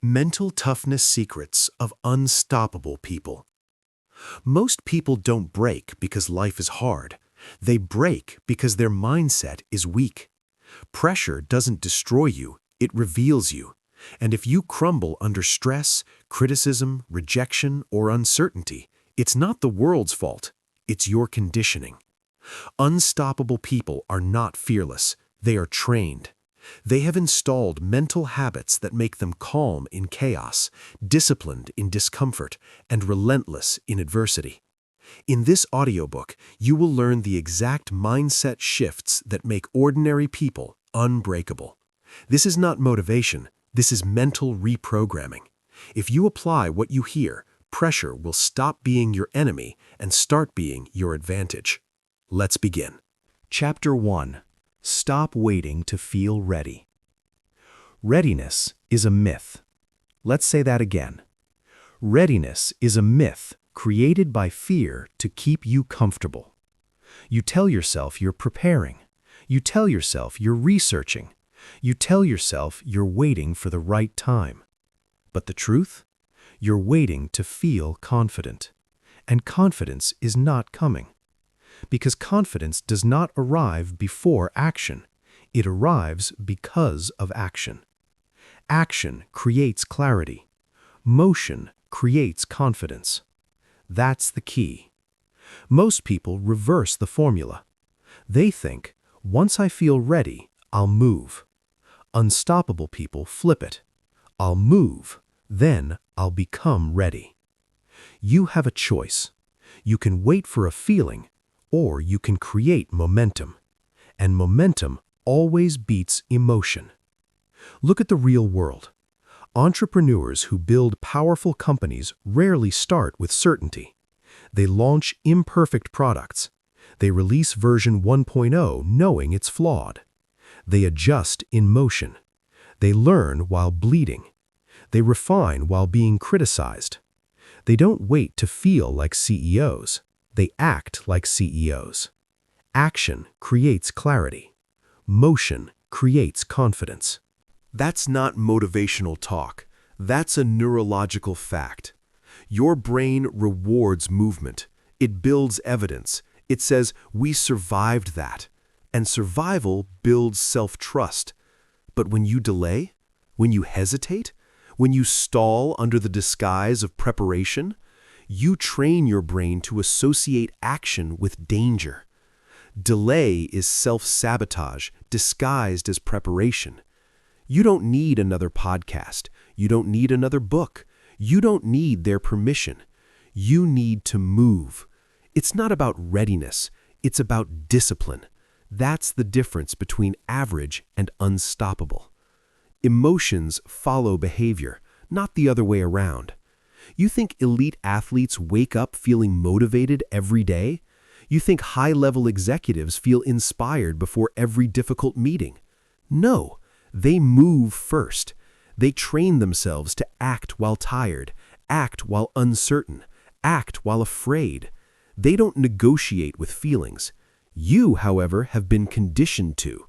Mental toughness secrets of unstoppable people. Most people don't break because life is hard. They break because their mindset is weak. Pressure doesn't destroy you, it reveals you. And if you crumble under stress, criticism, rejection, or uncertainty, it's not the world's fault, it's your conditioning. Unstoppable people are not fearless, they are trained. They have installed mental habits that make them calm in chaos, disciplined in discomfort, and relentless in adversity. In this audiobook, you will learn the exact mindset shifts that make ordinary people unbreakable. This is not motivation, this is mental reprogramming. If you apply what you hear, pressure will stop being your enemy and start being your advantage. Let's begin. Chapter 1. Stop waiting to feel ready. Readiness is a myth. Let's say that again. Readiness is a myth created by fear to keep you comfortable. You tell yourself you're preparing. You tell yourself you're researching. You tell yourself you're waiting for the right time. But the truth? You're waiting to feel confident. And confidence is not coming. Because confidence does not arrive before action. It arrives because of action. Action creates clarity. Motion creates confidence. That's the key. Most people reverse the formula. They think, once I feel ready, I'll move. Unstoppable people flip it. I'll move, then I'll become ready. You have a choice. You can wait for a feeling, or you can create momentum. And momentum always beats emotion. Look at the real world. Entrepreneurs who build powerful companies rarely start with certainty. They launch imperfect products. They release version 1.0 knowing it's flawed. They adjust in motion. They learn while bleeding. They refine while being criticized. They don't wait to feel like CEOs. They act like CEOs. Action creates clarity. Motion creates confidence. That's not motivational talk. That's a neurological fact. Your brain rewards movement. It builds evidence. It says, we survived that. And survival builds self-trust. But when you delay, when you hesitate, when you stall under the disguise of preparation, you train your brain to associate action with danger. Delay is self-sabotage disguised as preparation. You don't need another podcast. You don't need another book. You don't need their permission. You need to move. It's not about readiness. It's about discipline. That's the difference between average and unstoppable. Emotions follow behavior, not the other way around. You think elite athletes wake up feeling motivated every day? You think high-level executives feel inspired before every difficult meeting? No, they move first. They train themselves to act while tired, act while uncertain, act while afraid. They don't negotiate with feelings. You, however, have been conditioned to.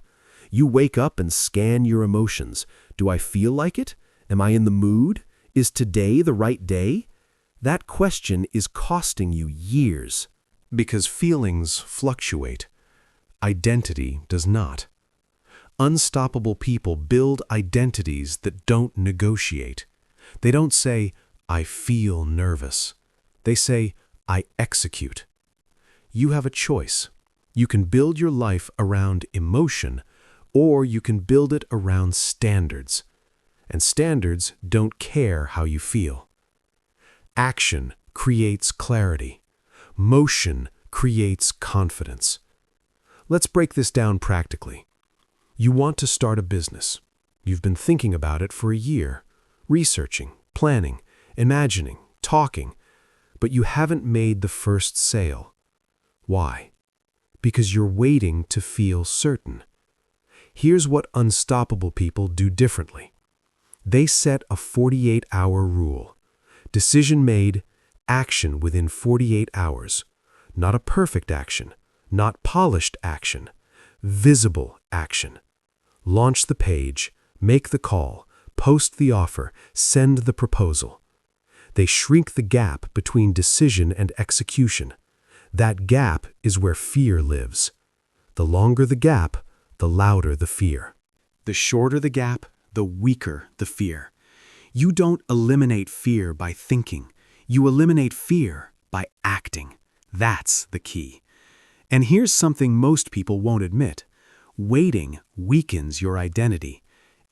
You wake up and scan your emotions. Do I feel like it? Am I in the mood? Is today the right day? That question is costing you years. Because feelings fluctuate. Identity does not. Unstoppable people build identities that don't negotiate. They don't say, I feel nervous. They say, I execute. You have a choice. You can build your life around emotion, or you can build it around standards. And standards don't care how you feel. Action creates clarity. Motion creates confidence. Let's break this down practically. You want to start a business. You've been thinking about it for a year, researching, planning, imagining, talking, but you haven't made the first sale. Why? Because you're waiting to feel certain. Here's what unstoppable people do differently. They set a 48-hour rule. Decision made, action within 48 hours. Not a perfect action, not polished action, visible action. Launch the page, make the call, post the offer, send the proposal. They shrink the gap between decision and execution. That gap is where fear lives. The longer the gap, the louder the fear. The shorter the gap, the weaker the fear. You don't eliminate fear by thinking. You eliminate fear by acting. That's the key. And here's something most people won't admit. Waiting weakens your identity.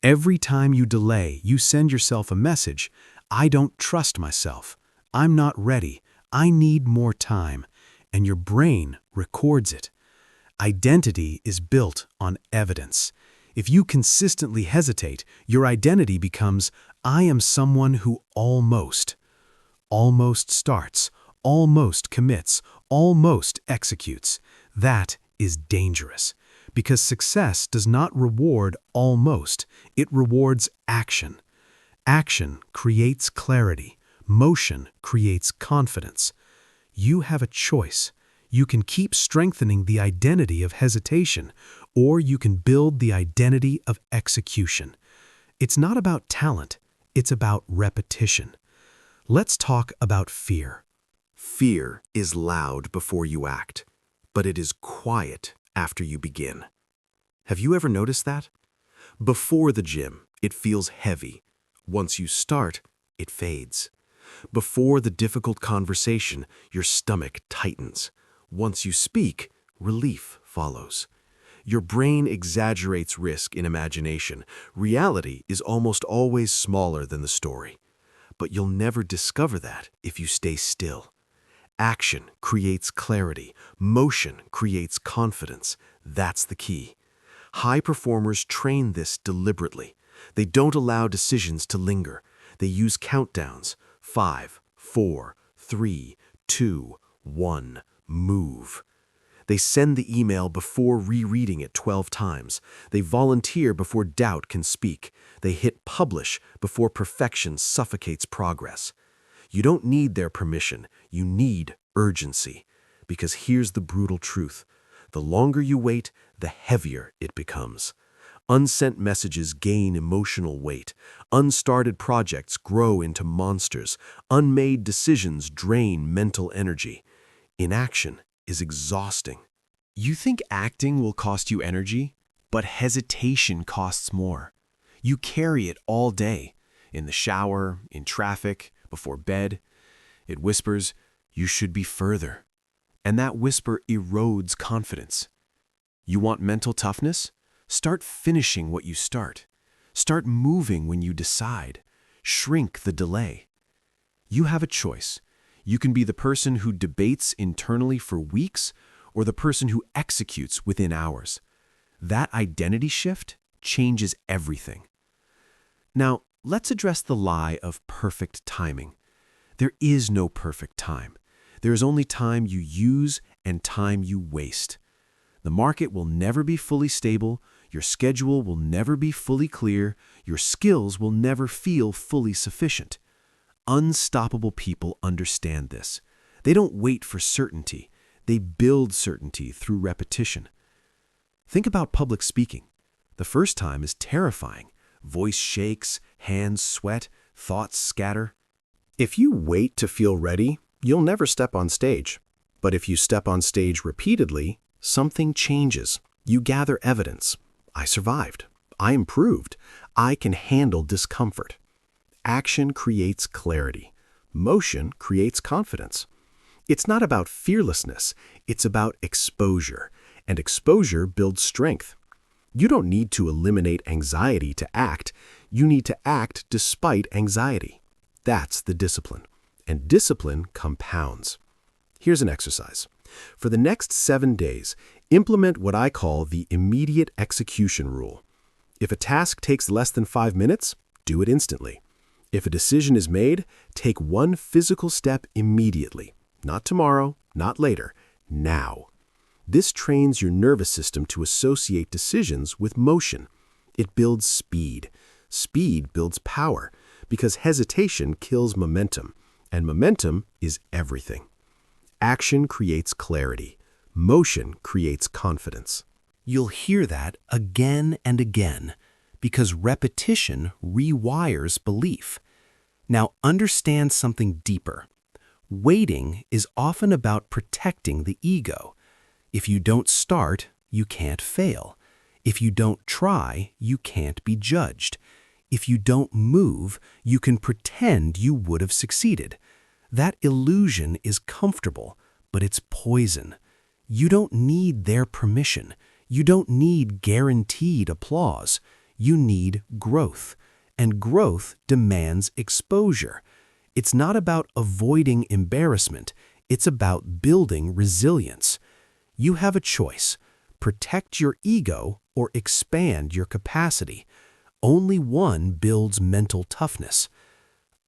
Every time you delay, you send yourself a message. I don't trust myself. I'm not ready. I need more time. And your brain records it. Identity is built on evidence. If you consistently hesitate, your identity becomes, I am someone who almost starts, almost commits, almost executes. That is dangerous, because success does not reward almost, it rewards action. Action creates clarity. Motion creates confidence. You have a choice. You can keep strengthening the identity of hesitation, or you can build the identity of execution. It's not about talent, it's about repetition. Let's talk about fear. Fear is loud before you act, but it is quiet after you begin. Have you ever noticed that? Before the gym, it feels heavy. Once you start, it fades. Before the difficult conversation, your stomach tightens. Once you speak, relief follows. Your brain exaggerates risk in imagination. Reality is almost always smaller than the story. But you'll never discover that if you stay still. Action creates clarity. Motion creates confidence. That's the key. High performers train this deliberately. They don't allow decisions to linger. They use countdowns. 5, 4, 3, 2, 1, move. They send the email before rereading it 12 times. They volunteer before doubt can speak. They hit publish before perfection suffocates progress. You don't need their permission. You need urgency. Because here's the brutal truth. The longer you wait, the heavier it becomes. Unsent messages gain emotional weight. Unstarted projects grow into monsters. Unmade decisions drain mental energy. Inaction is exhausting. You think acting will cost you energy, but hesitation costs more. You carry it all day, in the shower, in traffic, before bed. It whispers, you should be further. And that whisper erodes confidence. You want mental toughness? Start finishing what you start. Start moving when you decide. Shrink the delay. You have a choice. You can be the person who debates internally for weeks or the person who executes within hours. That identity shift changes everything. Now, let's address the lie of perfect timing. There is no perfect time. There is only time you use and time you waste. The market will never be fully stable. Your schedule will never be fully clear. Your skills will never feel fully sufficient. Unstoppable people understand this. They don't wait for certainty. They build certainty through repetition. Think about public speaking. The first time is terrifying. Voice shakes, hands sweat, thoughts scatter. If you wait to feel ready, you'll never step on stage. But if you step on stage repeatedly, something changes. You gather evidence. I survived. I improved. I can handle discomfort. Action creates clarity. Motion creates confidence. It's not about fearlessness. It's about exposure. And exposure builds strength. You don't need to eliminate anxiety to act. You need to act despite anxiety. That's the discipline. And discipline compounds. Here's an exercise. For the next 7 days, implement what I call the immediate execution rule. If a task takes less than 5 minutes, do it instantly. If a decision is made, take one physical step immediately. Not tomorrow, not later, now. This trains your nervous system to associate decisions with motion. It builds speed. Speed builds power, because hesitation kills momentum, and momentum is everything. Action creates clarity. Motion creates confidence. You'll hear that again and again, Because repetition rewires belief. Now understand something deeper. Waiting is often about protecting the ego. If you don't start, you can't fail. If you don't try, you can't be judged. If you don't move, you can pretend you would have succeeded. That illusion is comfortable, but it's poison. You don't need their permission. You don't need guaranteed applause. You need growth, and growth demands exposure. It's not about avoiding embarrassment. It's about building resilience. You have a choice: protect your ego or expand your capacity. Only one builds mental toughness.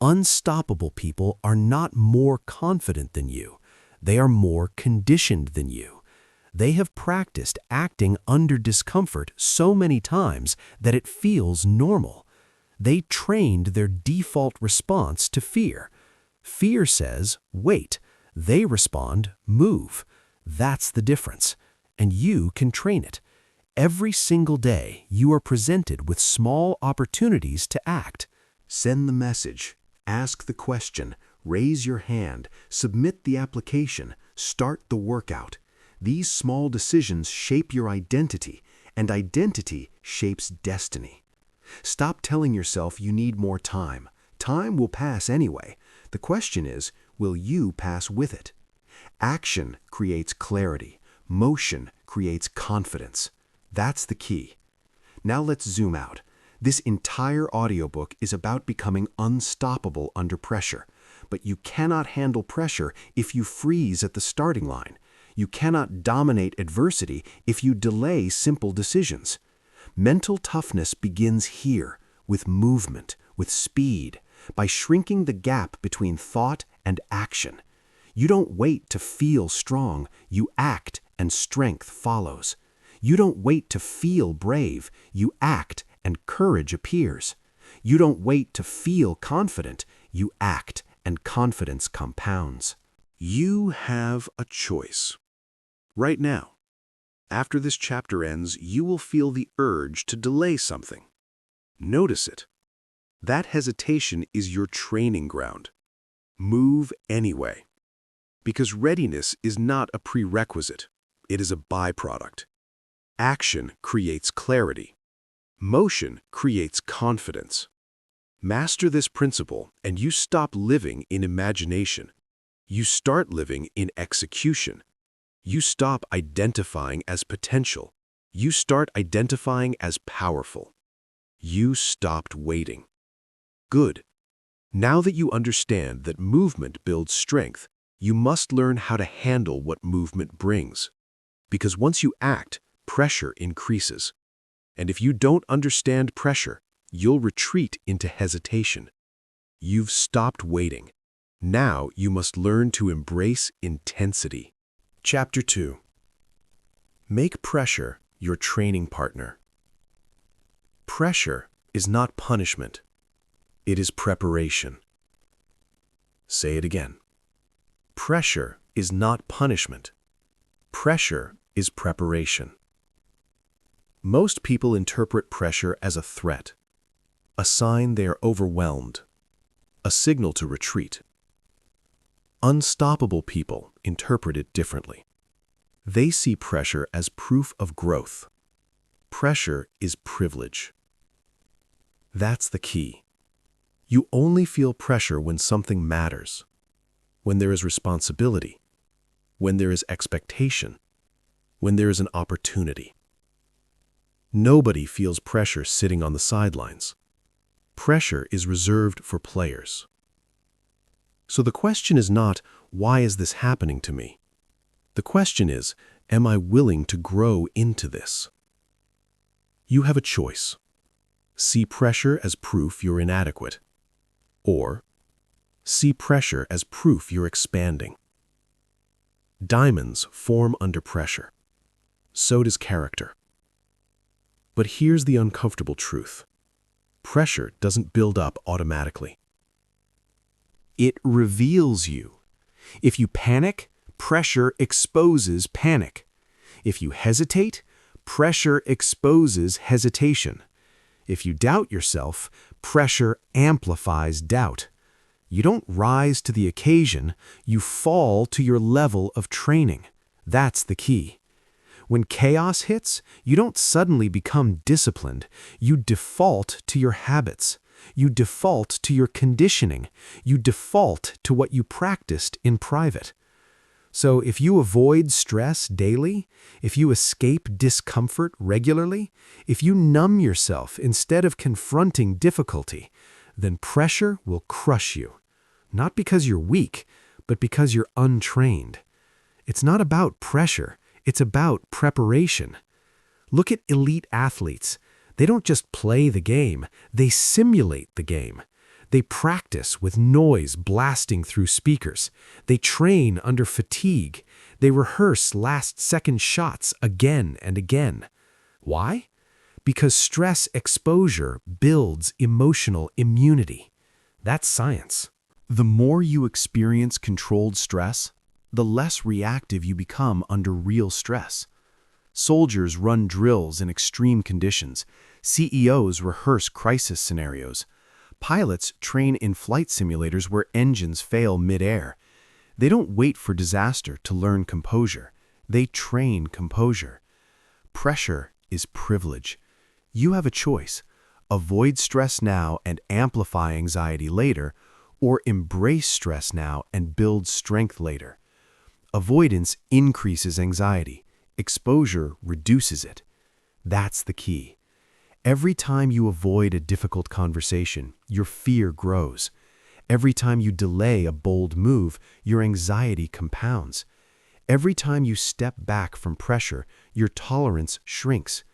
Unstoppable people are not more confident than you. They are more conditioned than you. They have practiced acting under discomfort so many times that it feels normal. They trained their default response to fear. Fear says, wait. They respond, move. That's the difference. And you can train it. Every single day, you are presented with small opportunities to act. Send the message, ask the question, raise your hand, submit the application, start the workout. These small decisions shape your identity, and identity shapes destiny. Stop telling yourself you need more time. Time will pass anyway. The question is, will you pass with it? Action creates clarity. Motion creates confidence. That's the key. Now let's zoom out. This entire audiobook is about becoming unstoppable under pressure. But you cannot handle pressure if you freeze at the starting line. You cannot dominate adversity if you delay simple decisions. Mental toughness begins here, with movement, with speed, by shrinking the gap between thought and action. You don't wait to feel strong, you act and strength follows. You don't wait to feel brave, you act and courage appears. You don't wait to feel confident, you act and confidence compounds. You have a choice. Right now, after this chapter ends, you will feel the urge to delay something. Notice it. That hesitation is your training ground. Move anyway. Because readiness is not a prerequisite. It is a byproduct. Action creates clarity. Motion creates confidence. Master this principle, and you stop living in imagination. You start living in execution. You stop identifying as potential. You start identifying as powerful. You stopped waiting. Good. Now that you understand that movement builds strength, you must learn how to handle what movement brings. Because once you act, pressure increases. And if you don't understand pressure, you'll retreat into hesitation. You've stopped waiting. Now you must learn to embrace intensity. Chapter 2. Make pressure your training partner. Pressure is not punishment. It is preparation. Say it again. Pressure is not punishment. Pressure is preparation. Most people interpret pressure as a threat, a sign they are overwhelmed, a signal to retreat. Unstoppable people interpret it differently. They see pressure as proof of growth. Pressure is privilege. That's the key. You only feel pressure when something matters, when there is responsibility, when there is expectation, when there is an opportunity. Nobody feels pressure sitting on the sidelines. Pressure is reserved for players. So the question is not, why is this happening to me? The question is, am I willing to grow into this? You have a choice. See pressure as proof you're inadequate, or see pressure as proof you're expanding. Diamonds form under pressure. So does character. But here's the uncomfortable truth. Pressure doesn't build up automatically. It reveals you. If you panic, pressure exposes panic. If you hesitate, pressure exposes hesitation. If you doubt yourself, pressure amplifies doubt. You don't rise to the occasion, you fall to your level of training. That's the key. When chaos hits, you don't suddenly become disciplined. You default to your habits. You default to your conditioning. You default to what you practiced in private. So if you avoid stress daily, if you escape discomfort regularly, if you numb yourself instead of confronting difficulty, then pressure will crush you. Not because you're weak, but because you're untrained. It's not about pressure, it's about preparation. Look at elite athletes. They don't just play the game, they simulate the game. They practice with noise blasting through speakers. They train under fatigue. They rehearse last-second shots again and again. Why? Because stress exposure builds emotional immunity. That's science. The more you experience controlled stress, the less reactive you become under real stress. Soldiers run drills in extreme conditions. CEOs rehearse crisis scenarios. Pilots train in flight simulators where engines fail mid-air. They don't wait for disaster to learn composure. They train composure. Pressure is privilege. You have a choice. Avoid stress now and amplify anxiety later, or embrace stress now and build strength later. Avoidance increases anxiety. Exposure reduces it. That's the key. Every time you avoid a difficult conversation, your fear grows. Every time you delay a bold move, your anxiety compounds. Every time you step back from pressure, your tolerance shrinks.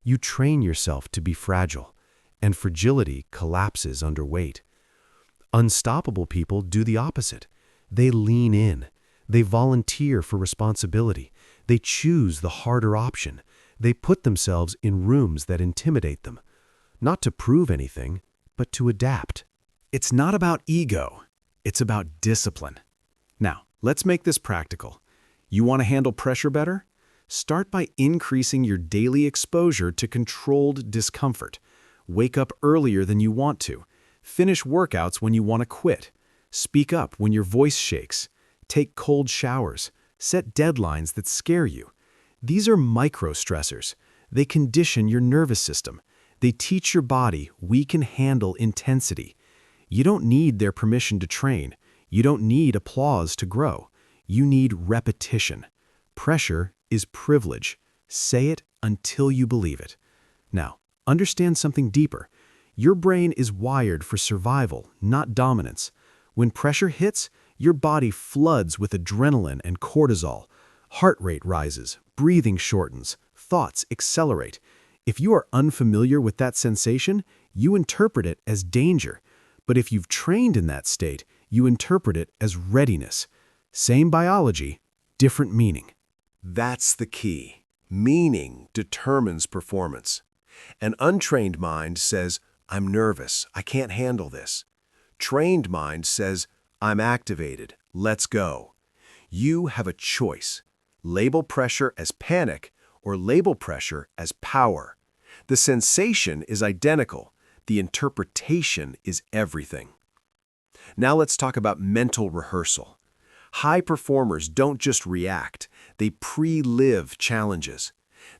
You train yourself to be fragile, and fragility collapses under weight. Unstoppable people do the opposite. They lean in. They volunteer for responsibility. They choose the harder option. They put themselves in rooms that intimidate them, not to prove anything, but to adapt. It's not about ego, it's about discipline. Now, let's make this practical. You want to handle pressure better? Start by increasing your daily exposure to controlled discomfort. Wake up earlier than you want to. Finish workouts when you want to quit. Speak up when your voice shakes. Take cold showers. Set deadlines that scare you. These are micro-stressors. They condition your nervous system. They teach your body we can handle intensity. You don't need their permission to train. You don't need applause to grow. You need repetition. Pressure is privilege. Say it until you believe it. Now, understand something deeper. Your brain is wired for survival, not dominance. When pressure hits, your body floods with adrenaline and cortisol. Heart rate rises, breathing shortens, thoughts accelerate. If you are unfamiliar with that sensation, you interpret it as danger. But if you've trained in that state, you interpret it as readiness. Same biology, different meaning. That's the key. Meaning determines performance. An untrained mind says, I'm nervous, I can't handle this. Trained mind says, I'm activated, let's go. You have a choice. Label pressure as panic or label pressure as power. The sensation is identical. The interpretation is everything. Now let's talk about mental rehearsal. High performers don't just react, they pre-live challenges.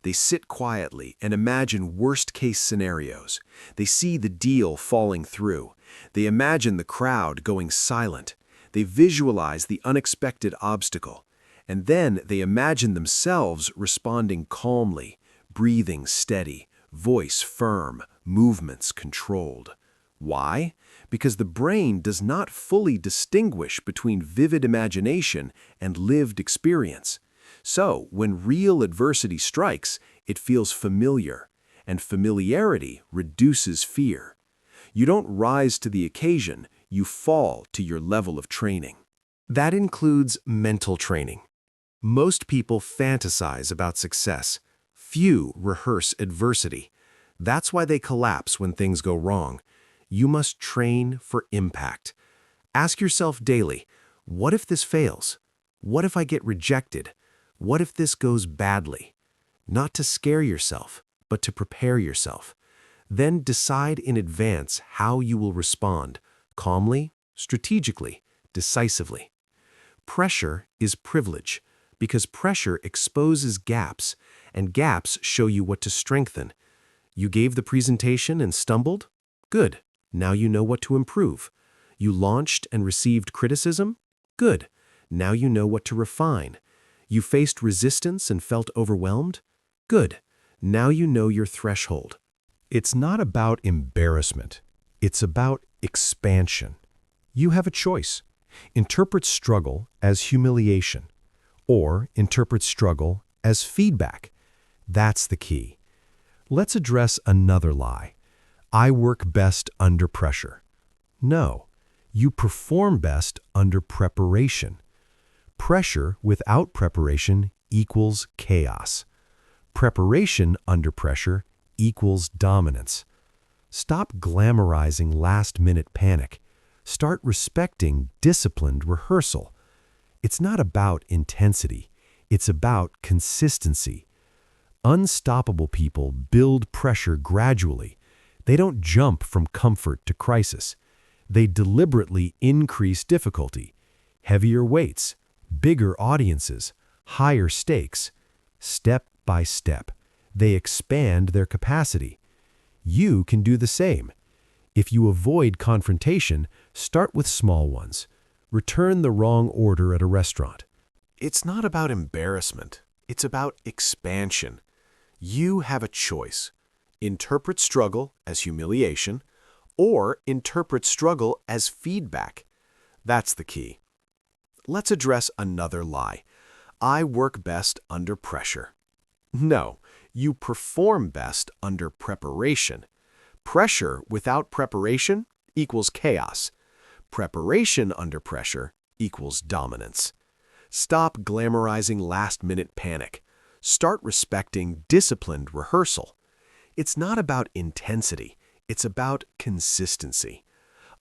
They sit quietly and imagine worst-case scenarios. They see the deal falling through. They imagine the crowd going silent. They visualize the unexpected obstacle. And then they imagine themselves responding calmly, breathing steady, voice firm, movements controlled. Why? Because the brain does not fully distinguish between vivid imagination and lived experience. So, when real adversity strikes, it feels familiar, and familiarity reduces fear. You don't rise to the occasion, you fall to your level of training. That includes mental training. Most people fantasize about success. Few rehearse adversity. That's why they collapse when things go wrong. You must train for impact. Ask yourself daily, what if this fails? What if I get rejected? What if this goes badly? Not to scare yourself, but to prepare yourself. Then decide in advance how you will respond, calmly, strategically, decisively. Pressure is privilege, because pressure exposes gaps, and gaps show you what to strengthen. You gave the presentation and stumbled? Good. Now you know what to improve. You launched and received criticism? Good. Now you know what to refine. You faced resistance and felt overwhelmed? Good. Now you know your threshold. It's not about embarrassment. It's about expansion. You have a choice. Interpret struggle as humiliation, or interpret struggle as feedback. That's the key. Let's address another lie. I work best under pressure. No, you perform best under preparation. Pressure without preparation equals chaos. Preparation under pressure equals dominance. Stop glamorizing last-minute panic. Start respecting disciplined rehearsal. It's not about intensity. It's about consistency. Unstoppable people build pressure gradually. They don't jump from comfort to crisis. They deliberately increase difficulty. Heavier weights, bigger audiences, higher stakes. Step by step, they expand their capacity. You can do the same. If you avoid confrontation, start with small ones. Return the wrong order at a restaurant. It's not about embarrassment. It's about expansion. You have a choice. Interpret struggle as humiliation, or interpret struggle as feedback. That's the key. Let's address another lie. I work best under pressure. No, you perform best under preparation. Pressure without preparation equals chaos. Preparation under pressure equals dominance. Stop glamorizing last-minute panic. Start respecting disciplined rehearsal. It's not about intensity. It's about consistency.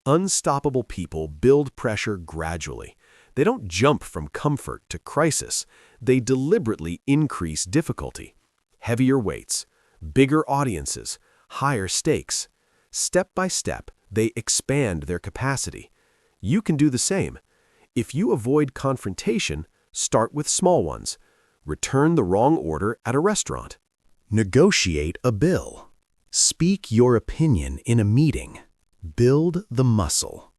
Unstoppable people build pressure gradually. They don't jump from comfort to crisis. They deliberately increase difficulty. Heavier weights, bigger audiences, higher stakes. Step by step, they expand their capacity. You can do the same. If you avoid confrontation, start with small ones. Return the wrong order at a restaurant. Negotiate a bill. Speak your opinion in a meeting. Build the muscle.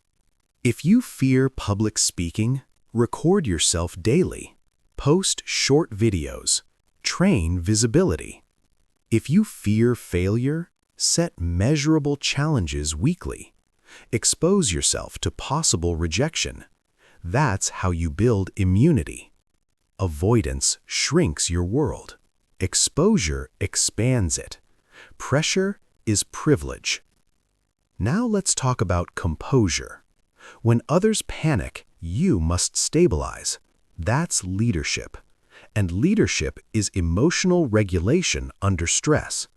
If you fear public speaking, record yourself daily. Post short videos. Train visibility. If you fear failure, set measurable challenges weekly. Expose yourself to possible rejection. That's how you build immunity. Avoidance shrinks your world. Exposure expands it. Pressure is privilege. Now let's talk about composure. When others panic, you must stabilize. That's leadership. And leadership is emotional regulation under stress.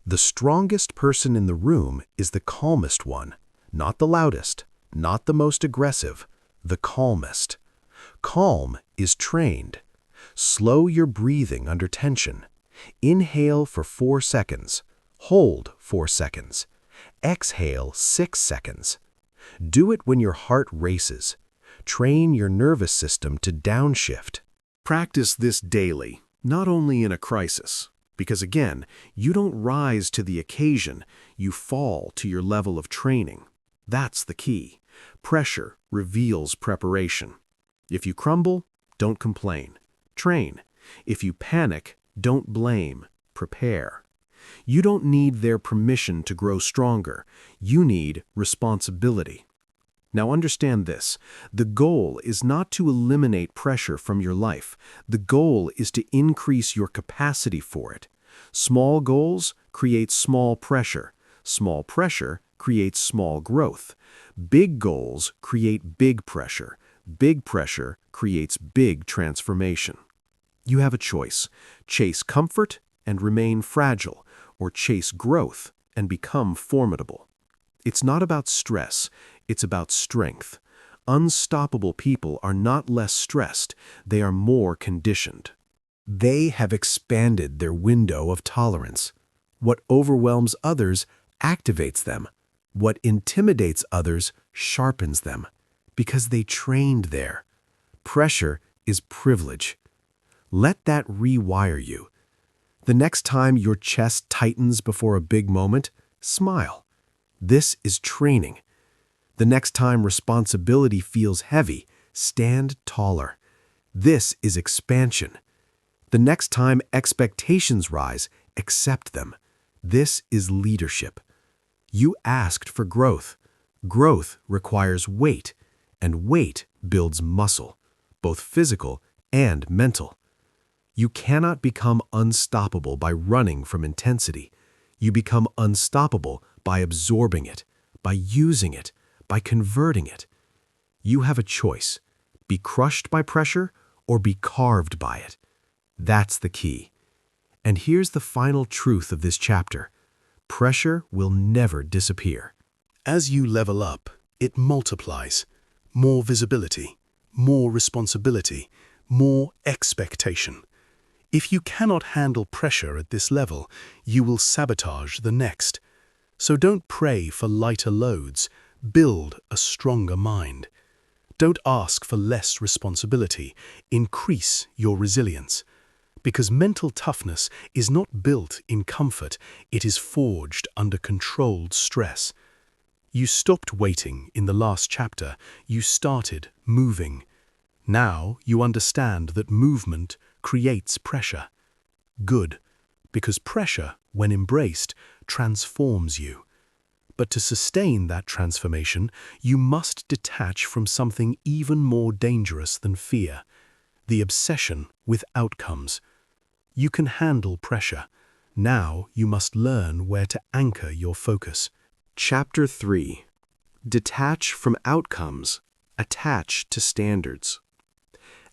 The strongest person in the room is the calmest one, not the loudest, not the most aggressive, the calmest. Calm is trained. Slow your breathing under tension. Inhale for 4 seconds. Hold 4 seconds. Exhale 6 seconds. Do it when your heart races. Train your nervous system to downshift. Practice this daily, not only in a crisis, because again, you don't rise to the occasion, you fall to your level of training. That's the key. Pressure reveals preparation. If you crumble, don't complain. Train. If you panic, don't blame. Prepare. You don't need their permission to grow stronger. You need responsibility. Now understand this. The goal is not to eliminate pressure from your life. The goal is to increase your capacity for it. Small goals create small pressure. Small pressure creates small growth. Big goals create big pressure. Big pressure creates big transformation. You have a choice. Chase comfort and remain fragile, or chase growth and become formidable. It's not about stress, it's about strength. Unstoppable people are not less stressed, they are more conditioned. They have expanded their window of tolerance. What overwhelms others activates them. What intimidates others sharpens them, because they trained there. Pressure is privilege. Let that rewire you. The next time your chest tightens before a big moment, smile. This is training. The next time responsibility feels heavy, stand taller. This is expansion. The next time expectations rise, accept them. This is leadership. You asked for growth. Growth requires weight, and weight builds muscle, both physical and mental. You cannot become unstoppable by running from intensity. You become unstoppable by absorbing it, by using it, by converting it. You have a choice: be crushed by pressure or be carved by it. That's the key. And here's the final truth of this chapter: pressure will never disappear. As you level up, it multiplies. More visibility, more responsibility, more expectation. If you cannot handle pressure at this level, you will sabotage the next. So don't pray for lighter loads, build a stronger mind. Don't ask for less responsibility, increase your resilience. Because mental toughness is not built in comfort, it is forged under controlled stress. You stopped waiting in the last chapter, you started moving. Now you understand that movement creates pressure. Good, because pressure, when embraced, transforms you. But to sustain that transformation, you must detach from something even more dangerous than fear: the obsession with outcomes. You can handle pressure. Now you must learn where to anchor your focus. Chapter 3. Detach from outcomes, attach to standards.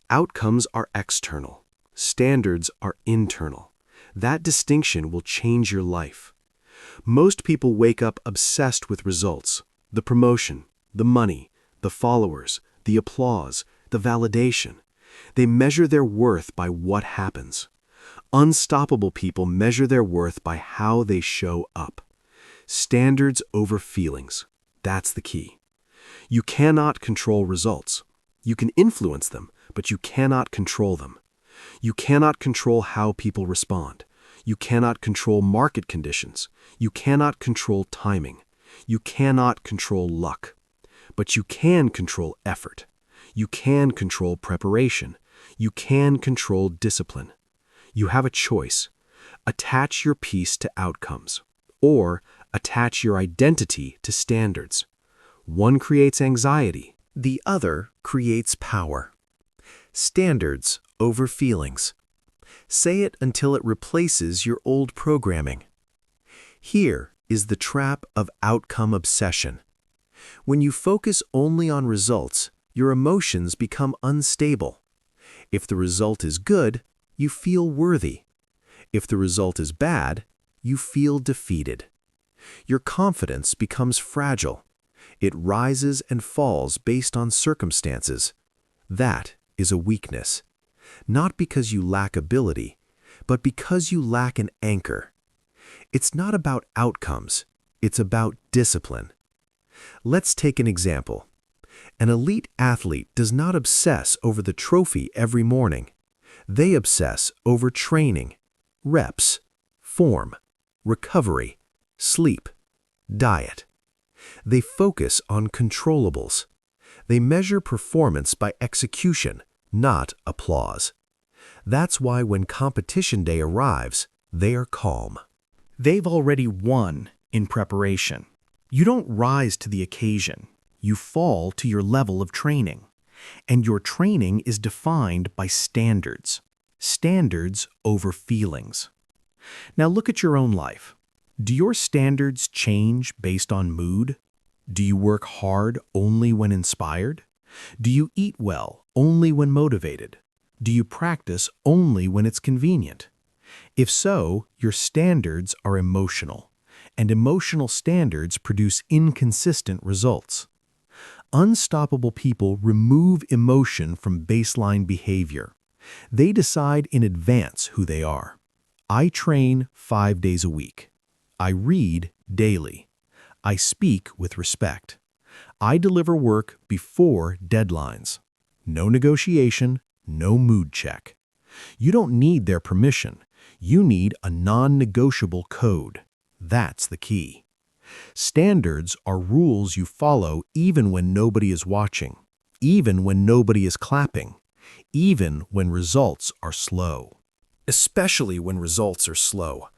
Outcomes are external. Standards are internal. That distinction will change your life. Most people wake up obsessed with results: the promotion, the money, the followers, the applause, the validation. They measure their worth by what happens. Unstoppable people measure their worth by how they show up. Standards over feelings. That's the key. You cannot control results. You can influence them, but you cannot control them. You cannot control how people respond. You cannot control market conditions. You cannot control timing. You cannot control luck. But you can control effort. You can control preparation. You can control discipline. You have a choice. Attach your peace to outcomes, or attach your identity to standards. One creates anxiety. The other creates power. Standards over feelings. Say it until it replaces your old programming. Here is the trap of outcome obsession. When you focus only on results, your emotions become unstable. If the result is good, you feel worthy. If the result is bad, you feel defeated. Your confidence becomes fragile. It rises and falls based on circumstances. That is a weakness. Not because you lack ability, but because you lack an anchor. It's not about outcomes, it's about discipline. Let's take an example. An elite athlete does not obsess over the trophy every morning. They obsess over training, reps, form, recovery, sleep, diet. They focus on controllables. They measure performance by execution, not applause. That's why when competition day arrives, they are calm. They've already won in preparation. You don't rise to the occasion. You fall to your level of training. And your training is defined by standards. Standards over feelings. Now look at your own life. Do your standards change based on mood? Do you work hard only when inspired? Do you eat well only when motivated? Do you practice only when it's convenient? If so, your standards are emotional, and emotional standards produce inconsistent results. Unstoppable people remove emotion from baseline behavior. They decide in advance who they are. I train 5 days a week. I read daily. I speak with respect. I deliver work before deadlines. No negotiation, no mood check. You don't need their permission. You need a non-negotiable code. That's the key. Standards are rules you follow even when nobody is watching, even when nobody is clapping, even when results are slow. Especially when results are slow.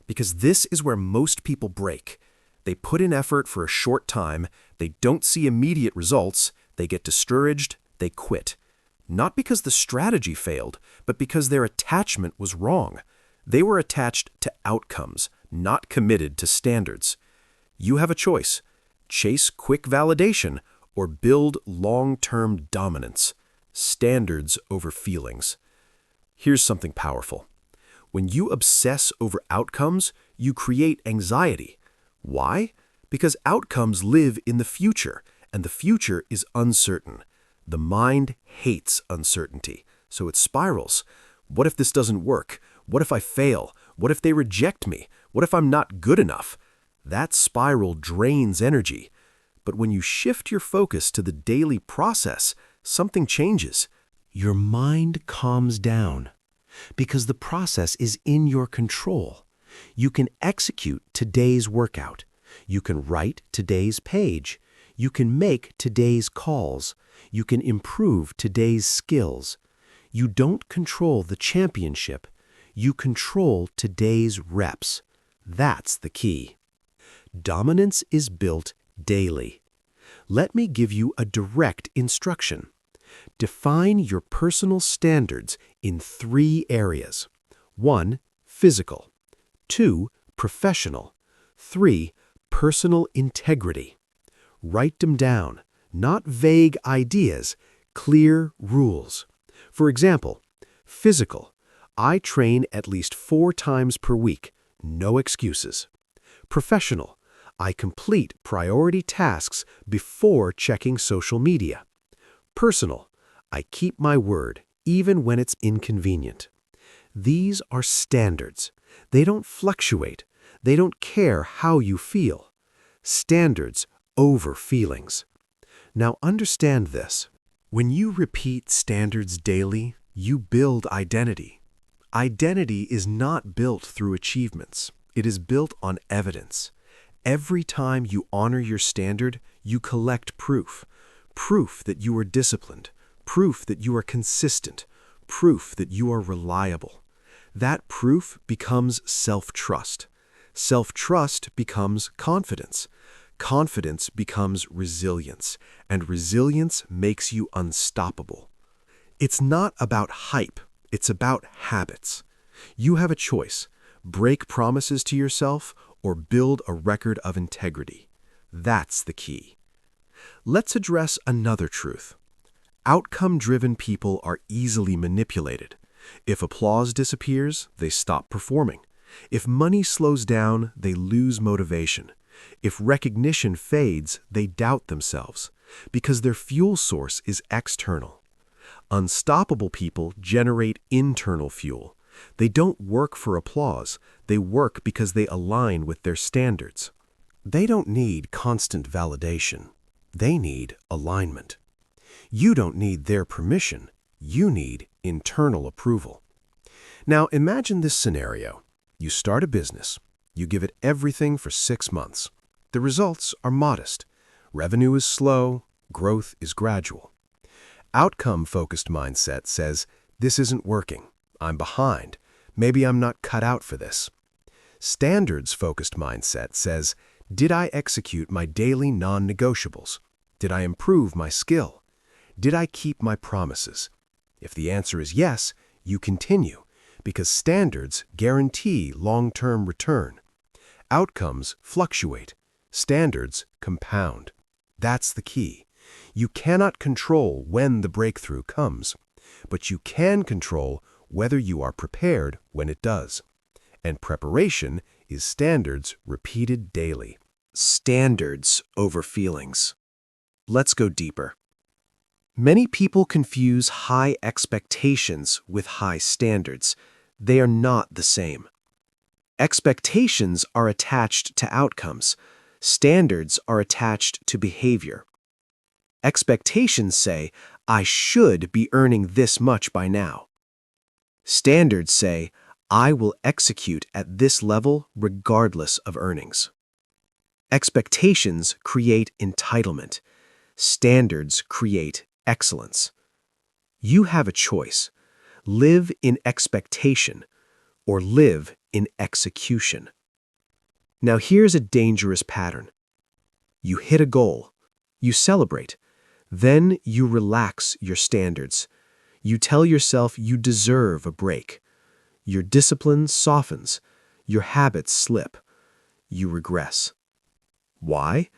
Because this is where most people break. They put in effort for a short time, they don't see immediate results, they get discouraged, they quit. Not because the strategy failed, but because their attachment was wrong. They were attached to outcomes, not committed to standards. You have a choice: chase quick validation or build long-term dominance. Standards over feelings. Here's something powerful. When you obsess over outcomes, you create anxiety. Why? Because outcomes live in the future, and the future is uncertain. The mind hates uncertainty, so it spirals. What if this doesn't work? What if I fail? What if they reject me? What if I'm not good enough? That spiral drains energy. But when you shift your focus to the daily process, something changes. Your mind calms down because the process is in your control. You can execute today's workout. You can write today's page. You can make today's calls. You can improve today's skills. You don't control the championship. You control today's reps. That's the key. Dominance is built daily. Let me give you a direct instruction. Define your personal standards in 3 areas. 1. Physical. 2. Professional. 3. Personal integrity. Write them down, not vague ideas, clear rules. For example, physical. I train at least 4 times per week, no excuses. Professional. I complete priority tasks before checking social media. Personal. I keep my word, even when it's inconvenient. These are standards. They don't fluctuate. They don't care how you feel. Standards over feelings. Now understand this. When you repeat standards daily, you build identity. Identity is not built through achievements. It is built on evidence. Every time you honor your standard, you collect proof. Proof that you are disciplined. Proof that you are consistent. Proof that you are reliable. That proof becomes self-trust. Self-trust becomes confidence. Confidence becomes resilience, and resilience makes you unstoppable. It's not about hype, it's about habits. You have a choice: break promises to yourself or build a record of integrity. That's the key. Let's address another truth. Outcome-driven people are easily manipulated. If applause disappears, they stop performing. If money slows down, they lose motivation. If recognition fades, they doubt themselves, because their fuel source is external. Unstoppable people generate internal fuel. They don't work for applause, they work because they align with their standards. They don't need constant validation. They need alignment. You don't need their permission. You need internal approval. Now imagine this scenario. You start a business. You give it everything for 6 months. The results are modest. Revenue is slow. Growth is gradual. Outcome-focused mindset says, this isn't working. I'm behind. Maybe I'm not cut out for this. Standards-focused mindset says, did I execute my daily non-negotiables? Did I improve my skill? Did I keep my promises? If the answer is yes, you continue, because standards guarantee long-term return. Outcomes fluctuate. Standards compound. That's the key. You cannot control when the breakthrough comes, but you can control whether you are prepared when it does. And preparation is standards repeated daily. Standards over feelings. Let's go deeper. Many people confuse high expectations with high standards. They are not the same. Expectations are attached to outcomes. Standards are attached to behavior. Expectations say, I should be earning this much by now. Standards say, I will execute at this level regardless of earnings. Expectations create entitlement. Standards create excellence. You have a choice. Live in expectation or live in execution. Now here's a dangerous pattern. You hit a goal. You celebrate. Then you relax your standards. You tell yourself you deserve a break. Your discipline softens. Your habits slip. You regress. Why?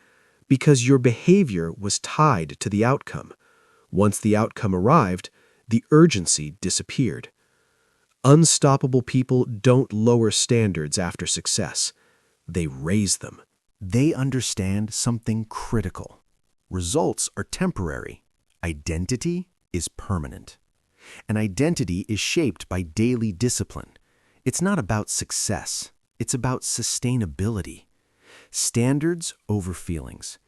Because your behavior was tied to the outcome. Once the outcome arrived, the urgency disappeared. Unstoppable people don't lower standards after success. They raise them. They understand something critical. Results are temporary. Identity is permanent. An identity is shaped by daily discipline. It's not about success. It's about sustainability. Standards over feelings.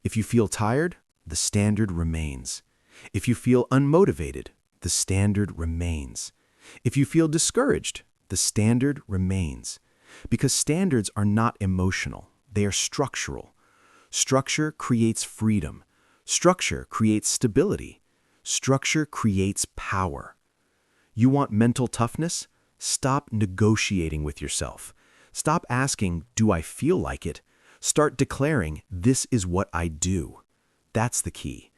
If you feel tired, the standard remains. If you feel unmotivated, the standard remains. If you feel discouraged, the standard remains. Because standards are not emotional. They are structural. Structure creates freedom. Structure creates stability. Structure creates power. You want mental toughness? Stop negotiating with yourself. Stop asking, do I feel like it? Start declaring, this is what I do. That's the key.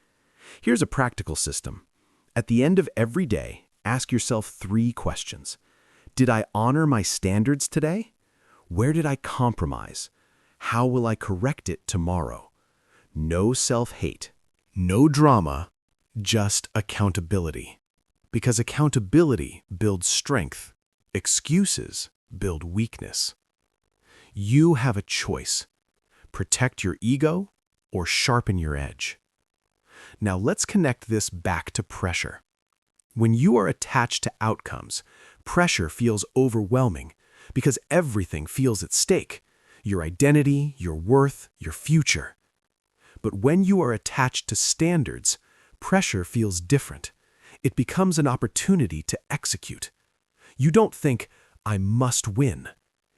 Here's a practical system. At the end of every day, ask yourself 3 questions. Did I honor my standards today? Where did I compromise? How will I correct it tomorrow? No self-hate. No drama, just accountability. Because accountability builds strength. Excuses build weakness. You have a choice. Protect your ego or sharpen your edge. Now let's connect this back to pressure. When you are attached to outcomes, pressure feels overwhelming because everything feels at stake. Your identity, your worth, your future. But when you are attached to standards, pressure feels different. It becomes an opportunity to execute. You don't think, I must win.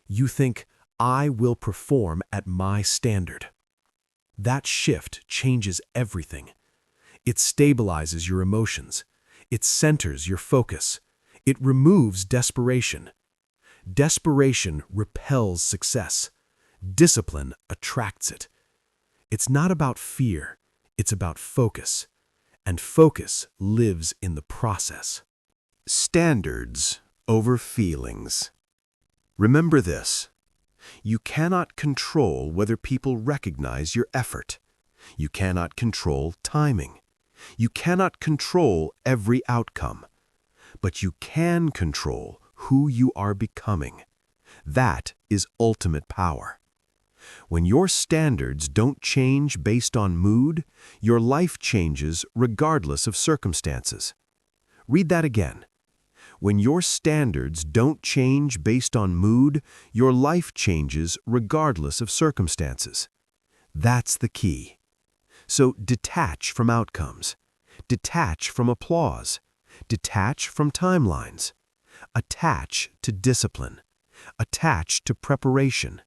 You think, I will perform at my standard. That shift changes everything. It stabilizes your emotions. It centers your focus. It removes desperation. Desperation repels success. Discipline attracts it. It's not about fear. It's about focus. And focus lives in the process. Standards over feelings. Remember this. You cannot control whether people recognize your effort. You cannot control timing. You cannot control every outcome. But you can control who you are becoming. That is ultimate power. When your standards don't change based on mood, your life changes regardless of circumstances. Read that again. When your standards don't change based on mood, your life changes regardless of circumstances. That's the key. So detach from outcomes. Detach from applause. Detach from timelines. Attach to discipline. Attach to preparation.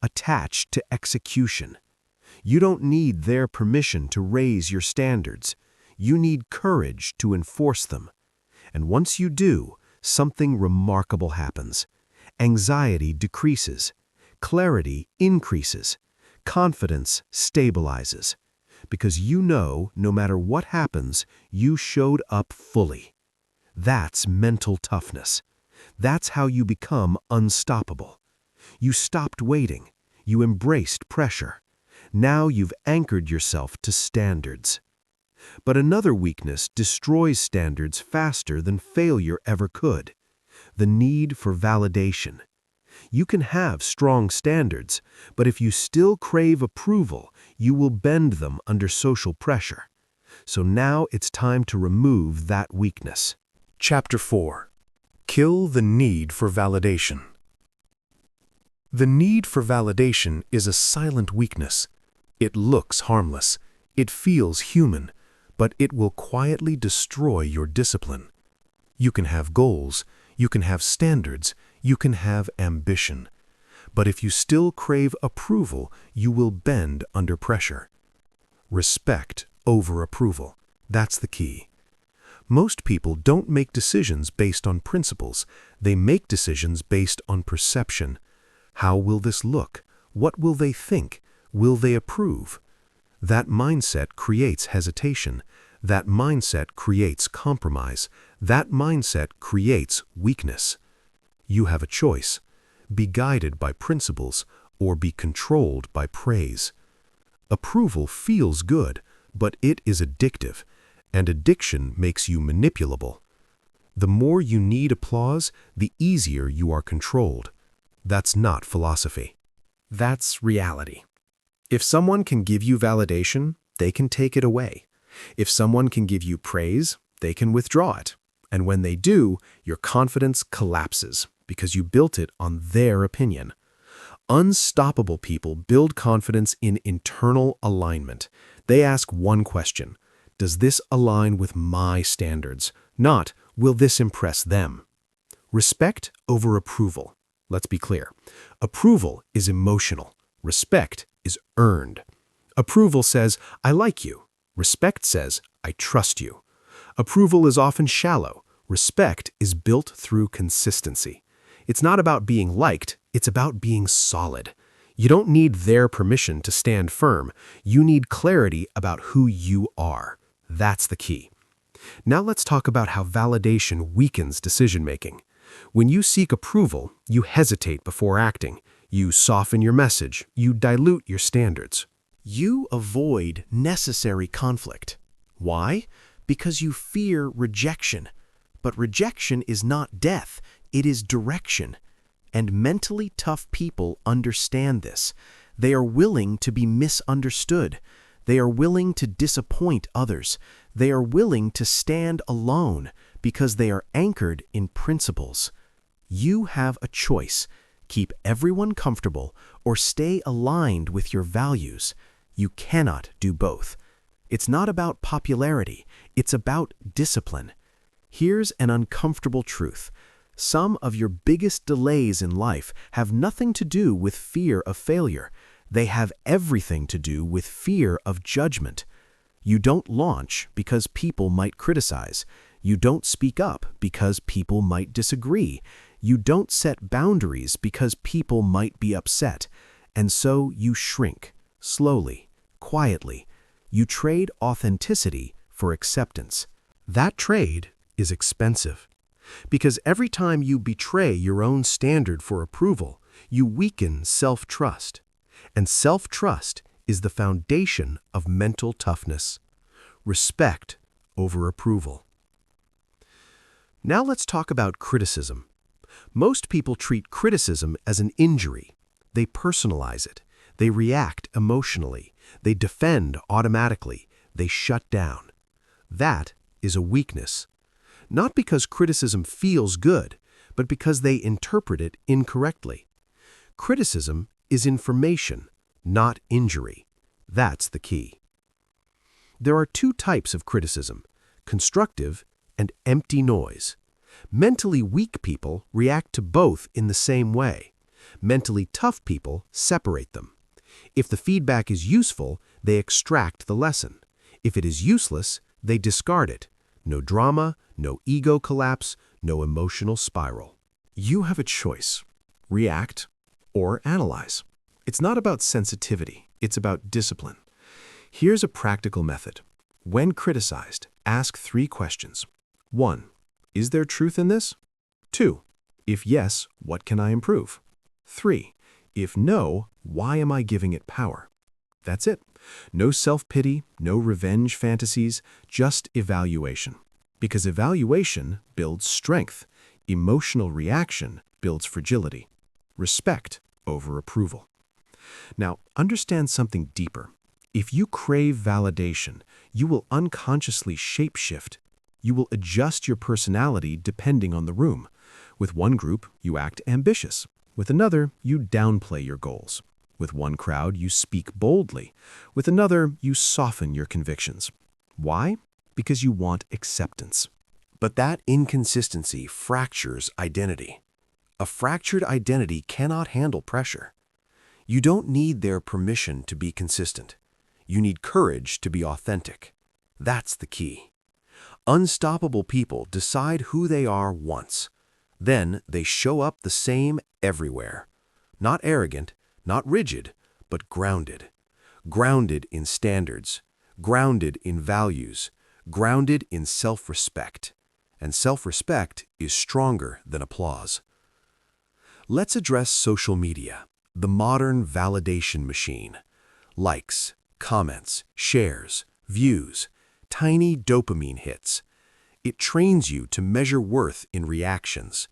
Attach to execution. You don't need their permission to raise your standards. You need courage to enforce them. And once you do, something remarkable happens. Anxiety decreases. Clarity increases. Confidence stabilizes. Because you know, no matter what happens, you showed up fully. That's mental toughness. That's how you become unstoppable. You stopped waiting. You embraced pressure. Now you've anchored yourself to standards. But another weakness destroys standards faster than failure ever could. The need for validation. You can have strong standards, but if you still crave approval, you will bend them under social pressure. So now it's time to remove that weakness. Chapter 4. Kill the need for validation. The need for validation is a silent weakness. It looks harmless. It feels human, but it will quietly destroy your discipline. You can have goals, you can have standards, you can have ambition. But if you still crave approval, you will bend under pressure. Respect over approval. That's the key. Most people don't make decisions based on principles. They make decisions based on perception. How will this look? What will they think? Will they approve? That mindset creates hesitation. That mindset creates compromise. That mindset creates weakness. You have a choice. Be guided by principles or be controlled by praise. Approval feels good, but it is addictive, and addiction makes you manipulable. The more you need applause, the easier you are controlled. That's not philosophy. That's reality. If someone can give you validation, they can take it away. If someone can give you praise, they can withdraw it. And when they do, your confidence collapses because you built it on their opinion. Unstoppable people build confidence in internal alignment. They ask one question: does this align with my standards? Not, will this impress them? Respect over approval. Let's be clear. Approval is emotional. Respect is earned. Approval says, I like you. Respect says, I trust you. Approval is often shallow. Respect is built through consistency. It's not about being liked, it's about being solid. You don't need their permission to stand firm. You need clarity about who you are. That's the key. Now let's talk about how validation weakens decision-making. When you seek approval, you hesitate before acting. You soften your message. You dilute your standards. You avoid necessary conflict. Why? Because you fear rejection. But rejection is not death. It is direction. And mentally tough people understand this. They are willing to be misunderstood. They are willing to disappoint others. They are willing to stand alone because they are anchored in principles. You have a choice. Keep everyone comfortable or stay aligned with your values. You cannot do both. It's not about popularity. It's about discipline. Here's an uncomfortable truth. Some of your biggest delays in life have nothing to do with fear of failure. They have everything to do with fear of judgment. You don't launch because people might criticize. You don't speak up because people might disagree. You don't set boundaries because people might be upset. And so you shrink, slowly, quietly. You trade authenticity for acceptance. That trade is expensive. Because every time you betray your own standard for approval, you weaken self-trust. And self-trust is the foundation of mental toughness. Respect over approval. Now let's talk about criticism. Most people treat criticism as an injury. They personalize it. They react emotionally. They defend automatically. They shut down. That is a weakness. Not because criticism feels good, but because they interpret it incorrectly. Criticism is information, not injury. That's the key. There are two types of criticism: constructive and empty noise. Mentally weak people react to both in the same way. Mentally tough people separate them. If the feedback is useful, they extract the lesson. If it is useless, they discard it. No drama, no ego collapse, no emotional spiral. You have a choice: react or analyze. It's not about sensitivity, it's about discipline. Here's a practical method. When criticized, ask 3 questions. 1. Is there truth in this? 2. If yes, what can I improve? 3. If no, why am I giving it power? That's it. No self-pity, no revenge fantasies, just evaluation. Because evaluation builds strength. Emotional reaction builds fragility. Respect over approval. Now, understand something deeper. If you crave validation, you will unconsciously shapeshift. You will adjust your personality depending on the room. With one group, you act ambitious. With another, you downplay your goals. With one crowd, you speak boldly. With another, you soften your convictions. Why? Because you want acceptance. But that inconsistency fractures identity. A fractured identity cannot handle pressure. You don't need their permission to be consistent. You need courage to be authentic. That's the key. Unstoppable people decide who they are once. Then they show up the same everywhere. Not arrogant, not rigid, but grounded. Grounded in standards, grounded in values, grounded in self-respect. And self-respect is stronger than applause. Let's address social media, the modern validation machine. Likes, comments, shares, views, tiny dopamine hits. It trains you to measure worth in reactions.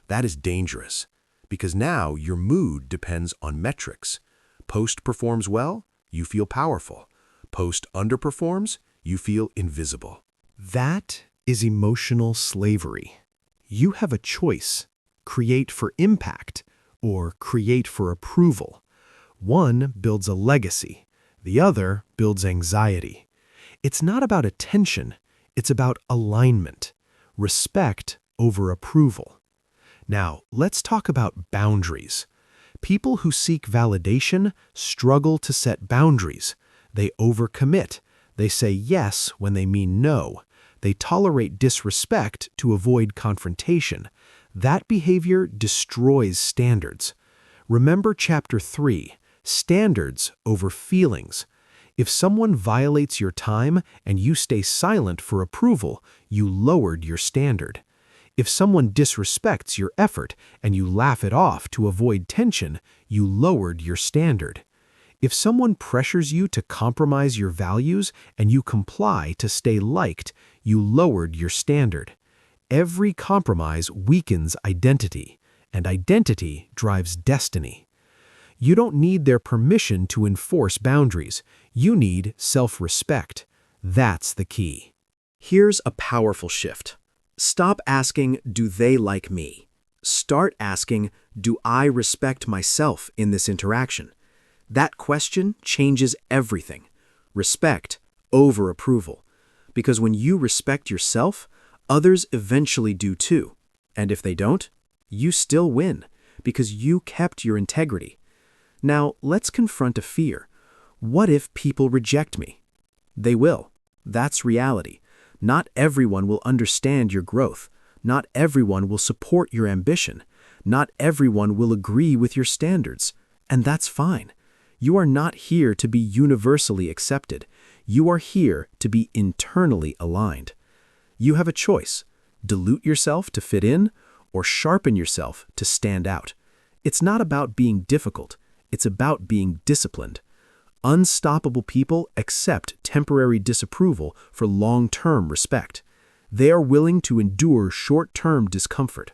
That is dangerous, because now your mood depends on metrics. Post performs well, you feel powerful. Post underperforms, you feel invisible. That is emotional slavery. You have a choice: create for impact or create for approval. One builds a legacy, the other builds anxiety. It's not about attention, it's about alignment, respect over approval. Now, let's talk about boundaries. People who seek validation struggle to set boundaries. They overcommit. They say yes when they mean no. They tolerate disrespect to avoid confrontation. That behavior destroys standards. Remember Chapter 3, standards over feelings. If someone violates your time and you stay silent for approval, you lowered your standard. If someone disrespects your effort and you laugh it off to avoid tension, you lowered your standard. If someone pressures you to compromise your values and you comply to stay liked, you lowered your standard. Every compromise weakens identity, and identity drives destiny. You don't need their permission to enforce boundaries. You need self-respect. That's the key. Here's a powerful shift. Stop asking, do they like me? Start asking, do I respect myself in this interaction? That question changes everything. Respect over approval. Because when you respect yourself, others eventually do too. And if they don't, you still win, because you kept your integrity. Now, let's confront a fear. What if people reject me? They will. That's reality. Not everyone will understand your growth. Not everyone will support your ambition. Not everyone will agree with your standards. And that's fine. You are not here to be universally accepted. You are here to be internally aligned. You have a choice: dilute yourself to fit in or sharpen yourself to stand out. It's not about being difficult. It's about being disciplined. Unstoppable people accept temporary disapproval for long-term respect. They are willing to endure short-term discomfort.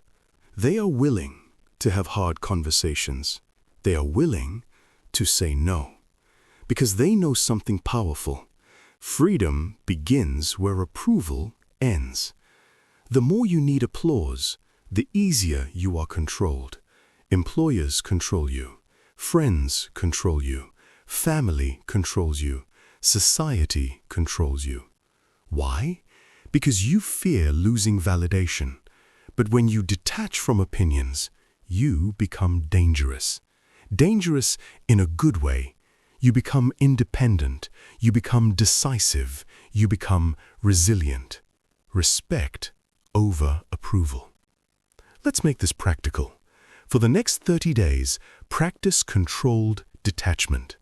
They are willing to have hard conversations. They are willing to say no, because they know something powerful. Freedom begins where approval ends. The more you need applause, the easier you are controlled. Employers control you. Friends control you. Family controls you. Society controls you. Why? Because you fear losing validation. But when you detach from opinions, you become dangerous. Dangerous in a good way. You become independent. You become decisive. You become resilient. Respect over approval. Let's make this practical. For the next 30 days, practice controlled detachment.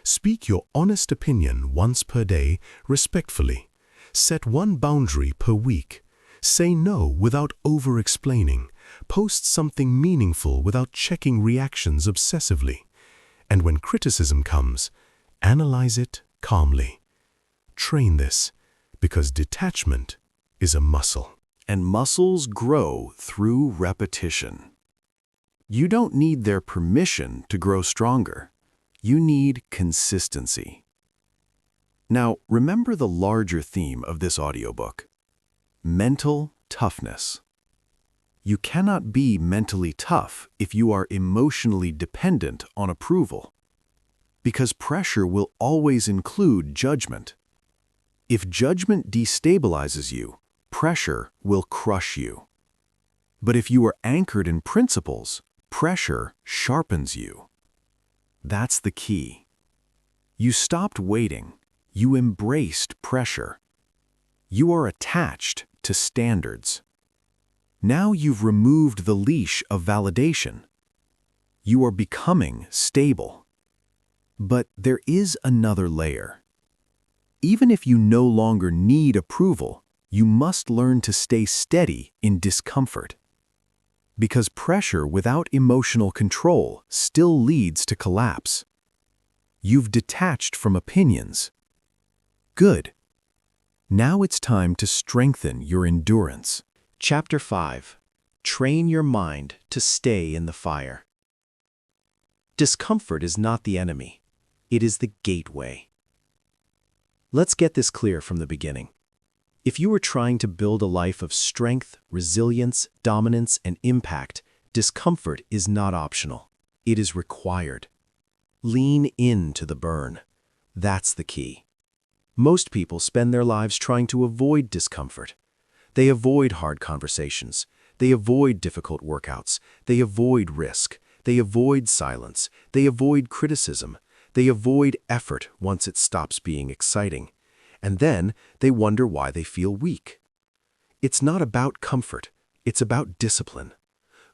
Speak your honest opinion once per day, respectfully. Set one boundary per week. Say no without over-explaining. Post something meaningful without checking reactions obsessively. And when criticism comes, analyze it calmly. Train this, because detachment is a muscle. And muscles grow through repetition. You don't need their permission to grow stronger. You need consistency. Now, remember the larger theme of this audiobook: mental toughness. You cannot be mentally tough if you are emotionally dependent on approval, because pressure will always include judgment. If judgment destabilizes you, pressure will crush you. But if you are anchored in principles, pressure sharpens you. That's the key. You stopped waiting. You embraced pressure. You are attached to standards. Now you've removed the leash of validation. You are becoming stable. But there is another layer. Even if you no longer need approval, you must learn to stay steady in discomfort. Because pressure without emotional control still leads to collapse. You've detached from opinions. Good. Now it's time to strengthen your endurance. Chapter 5. Train your mind to stay in the fire. Discomfort is not the enemy. It is the gateway. Let's get this clear from the beginning. If you are trying to build a life of strength, resilience, dominance, and impact, discomfort is not optional. It is required. Lean into the burn. That's the key. Most people spend their lives trying to avoid discomfort. They avoid hard conversations. They avoid difficult workouts. They avoid risk. They avoid silence. They avoid criticism. They avoid effort once it stops being exciting. And then they wonder why they feel weak. It's not about comfort. It's about discipline.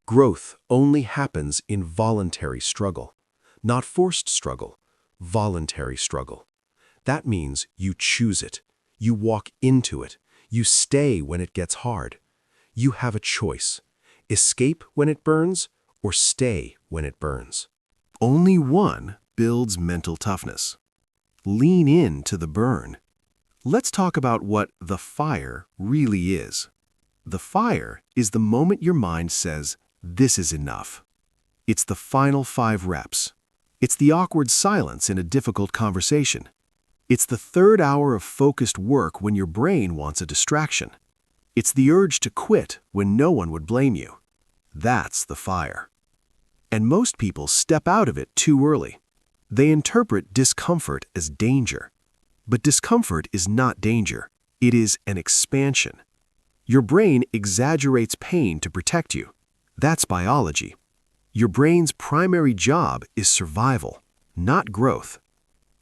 Growth only happens in voluntary struggle. Not forced struggle, voluntary struggle. That means you choose it. You walk into it. You stay when it gets hard. You have a choice. Escape when it burns or stay when it burns. Only one builds mental toughness. Lean into the burn. Let's talk about what the fire really is. The fire is the moment your mind says, "This is enough." It's the final 5 reps. It's the awkward silence in a difficult conversation. It's the 3rd hour of focused work when your brain wants a distraction. It's the urge to quit when no one would blame you. That's the fire. And most people step out of it too early. They interpret discomfort as danger. But discomfort is not danger. It is an expansion. Your brain exaggerates pain to protect you. That's biology. Your brain's primary job is survival, not growth.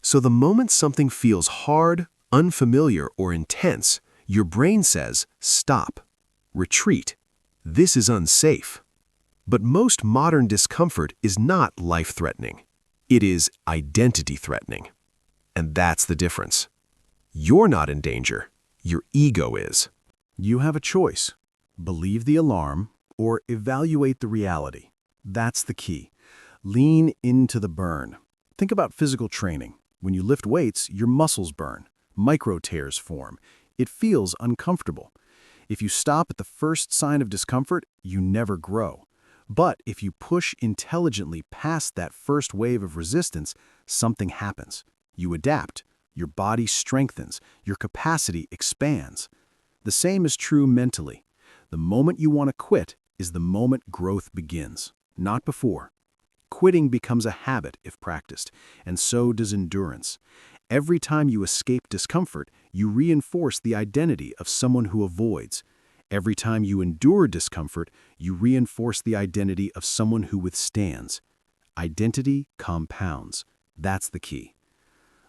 So the moment something feels hard, unfamiliar, or intense, your brain says, "Stop. Retreat. This is unsafe." But most modern discomfort is not life-threatening. It is identity-threatening. And that's the difference. You're not in danger. Your ego is. You have a choice. Believe the alarm or evaluate the reality. That's the key. Lean into the burn. Think about physical training. When you lift weights, your muscles burn. Micro tears form. It feels uncomfortable. If you stop at the first sign of discomfort, you never grow. But if you push intelligently past that first wave of resistance, something happens. You adapt. Your body strengthens. Your capacity expands. The same is true mentally. The moment you want to quit is the moment growth begins, not before. Quitting becomes a habit if practiced, and so does endurance. Every time you escape discomfort, you reinforce the identity of someone who avoids. Every time you endure discomfort, you reinforce the identity of someone who withstands. Identity compounds. That's the key.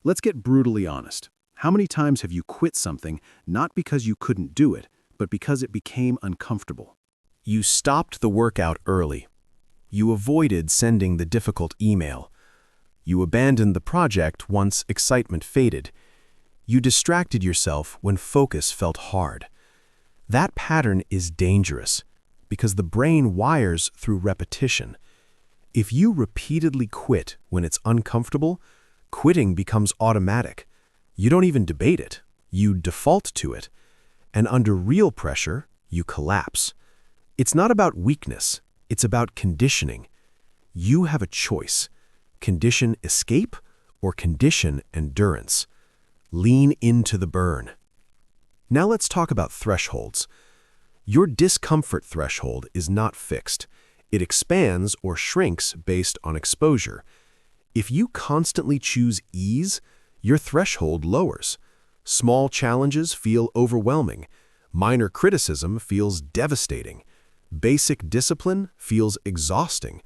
Let's get brutally honest. How many times have you quit something not because you couldn't do it, but because it became uncomfortable? You stopped the workout early. You avoided sending the difficult email. You abandoned the project once excitement faded. You distracted yourself when focus felt hard. That pattern is dangerous because the brain wires through repetition. If you repeatedly quit when it's uncomfortable, quitting becomes automatic. You don't even debate it. You default to it. And under real pressure, you collapse. It's not about weakness. It's about conditioning. You have a choice. Condition escape or condition endurance. Lean into the burn. Now let's talk about thresholds. Your discomfort threshold is not fixed. It expands or shrinks based on exposure. If you constantly choose ease, your threshold lowers. Small challenges feel overwhelming. Minor criticism feels devastating. Basic discipline feels exhausting.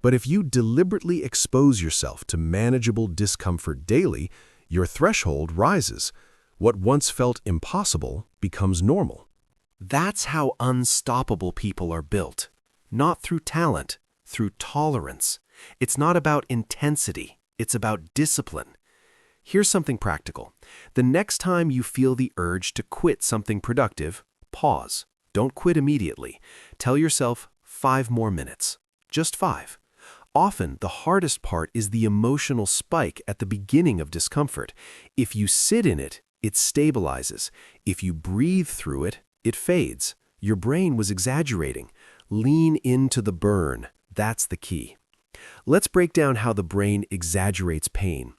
But if you deliberately expose yourself to manageable discomfort daily, your threshold rises. What once felt impossible becomes normal. That's how unstoppable people are built. Not through talent, through tolerance. It's not about intensity, it's about discipline. Here's something practical. The next time you feel the urge to quit something productive, pause. Don't quit immediately. Tell yourself 5 more minutes. Just 5. Often, the hardest part is the emotional spike at the beginning of discomfort. If you sit in it, it stabilizes. If you breathe through it, it fades. Your brain was exaggerating. Lean into the burn. That's the key. Let's break down how the brain exaggerates pain.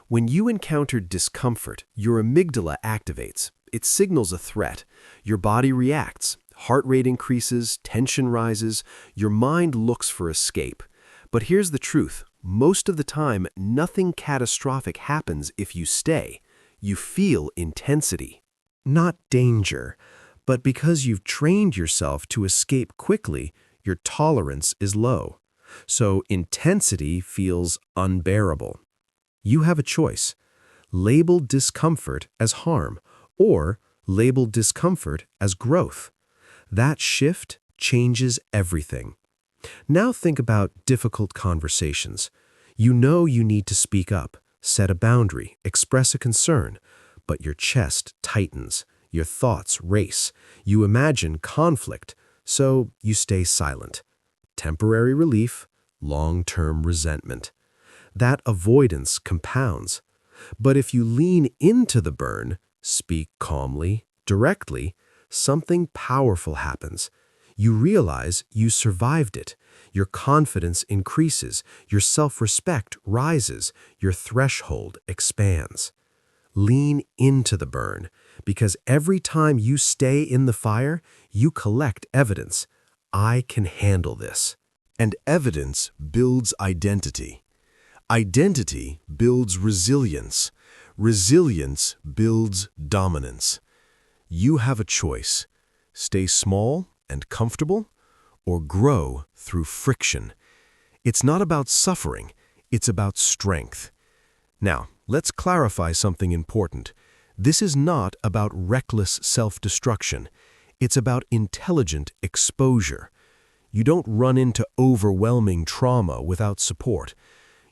When you encounter discomfort, your amygdala activates. It signals a threat. Your body reacts. Heart rate increases, tension rises. Your mind looks for escape. But here's the truth. Most of the time, nothing catastrophic happens if you stay. You feel intensity. Not danger, but because you've trained yourself to escape quickly, your tolerance is low. So intensity feels unbearable. You have a choice. Label discomfort as harm, or label discomfort as growth. That shift changes everything. Now think about difficult conversations. You know you need to speak up, set a boundary, express a concern, but your chest tightens, your thoughts race, you imagine conflict, so you stay silent. Temporary relief, long-term resentment. That avoidance compounds. But if you lean into the burn, speak calmly, directly, something powerful happens. You realize you survived it. Your confidence increases, your self-respect rises, your threshold expands. Lean into the burn, because every time you stay in the fire, you collect evidence. I can handle this. And evidence builds identity. Identity builds resilience. Resilience builds dominance. You have a choice. Stay small and comfortable, or grow through friction. It's not about suffering, it's about strength. Now, let's clarify something important. This is not about reckless self-destruction. It's about intelligent exposure. You don't run into overwhelming trauma without support.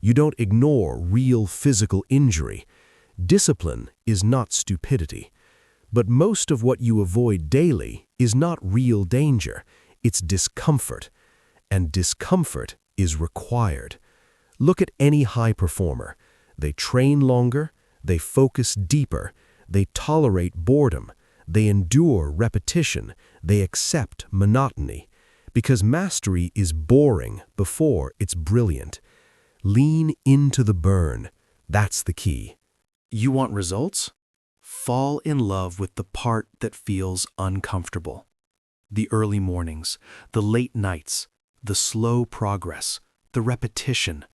You don't ignore real physical injury. Discipline is not stupidity. But most of what you avoid daily is not real danger. It's discomfort. And discomfort is required. Look at any high performer. They train longer, they focus deeper, they tolerate boredom, they endure repetition, they accept monotony. Because mastery is boring before it's brilliant. Lean into the burn. That's the key. You want results? Fall in love with the part that feels uncomfortable. The early mornings, the late nights, the slow progress, the repetition,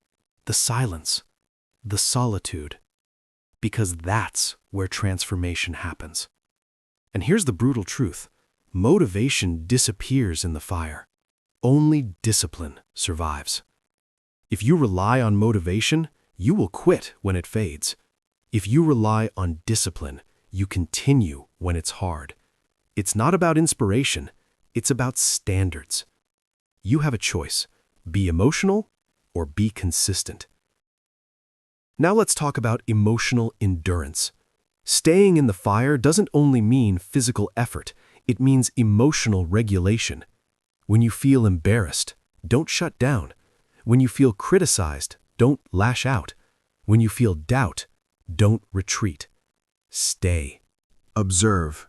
the silence, the solitude. Because that's where transformation happens. And here's the brutal truth. Motivation disappears in the fire. Only discipline survives. If you rely on motivation, you will quit when it fades. If you rely on discipline, you continue when it's hard. It's not about inspiration, it's about standards. You have a choice. Be emotional or be consistent. Now let's talk about emotional endurance. Staying in the fire doesn't only mean physical effort, it means emotional regulation. When you feel embarrassed, don't shut down. When you feel criticized, don't lash out. When you feel doubt, don't retreat. Stay. Observe.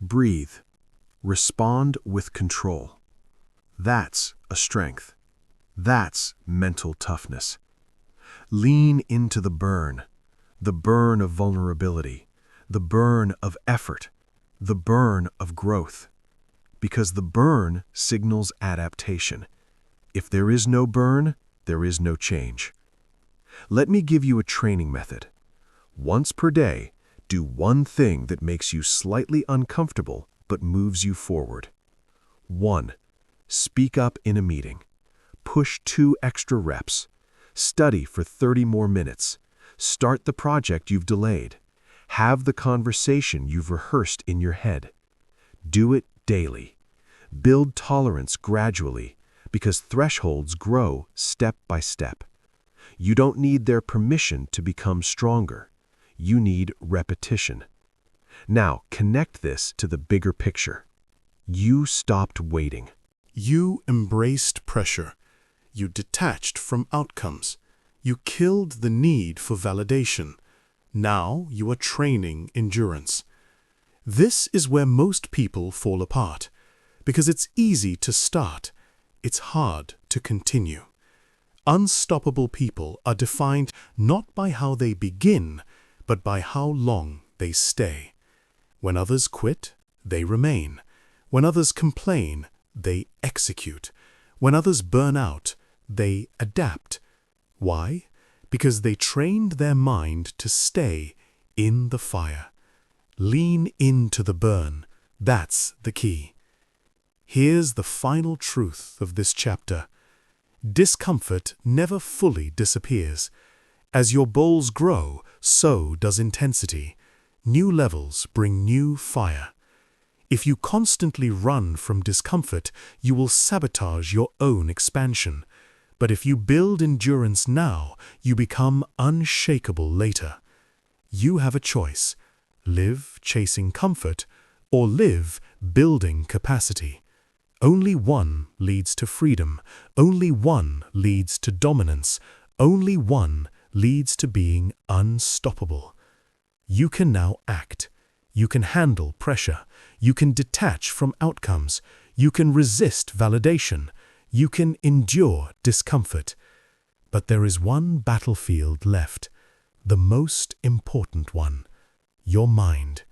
Breathe. Respond with control. That's a strength. That's mental toughness. Lean into the burn of vulnerability, the burn of effort, the burn of growth. Because the burn signals adaptation. If there is no burn, there is no change. Let me give you a training method. Once per day, do one thing that makes you slightly uncomfortable but moves you forward. 1. Speak up in a meeting. Push 2 extra reps. Study for 30 more minutes. Start the project you've delayed. Have the conversation you've rehearsed in your head. Do it daily. Build tolerance gradually, because thresholds grow step by step. You don't need their permission to become stronger. You need repetition. Now, connect this to the bigger picture. You stopped waiting. You embraced pressure. You detached from outcomes. You killed the need for validation. Now you are training endurance. This is where most people fall apart, because it's easy to start. It's hard to continue. Unstoppable people are defined not by how they begin, but by how long they stay. When others quit, they remain. When others complain, they execute. When others burn out, they adapt. Why? Because they trained their mind to stay in the fire. Lean into the burn. That's the key. Here's the final truth of this chapter. Discomfort never fully disappears. As your bowls grow, so does intensity. New levels bring new fire. If you constantly run from discomfort, you will sabotage your own expansion. But if you build endurance now, you become unshakable later. You have a choice. Live chasing comfort, or live building capacity. Only one leads to freedom. Only one leads to dominance. Only one leads to being unstoppable. You can now act. You can handle pressure. You can detach from outcomes. You can resist validation. You can endure discomfort. But there is one battlefield left, the most important one, your mind.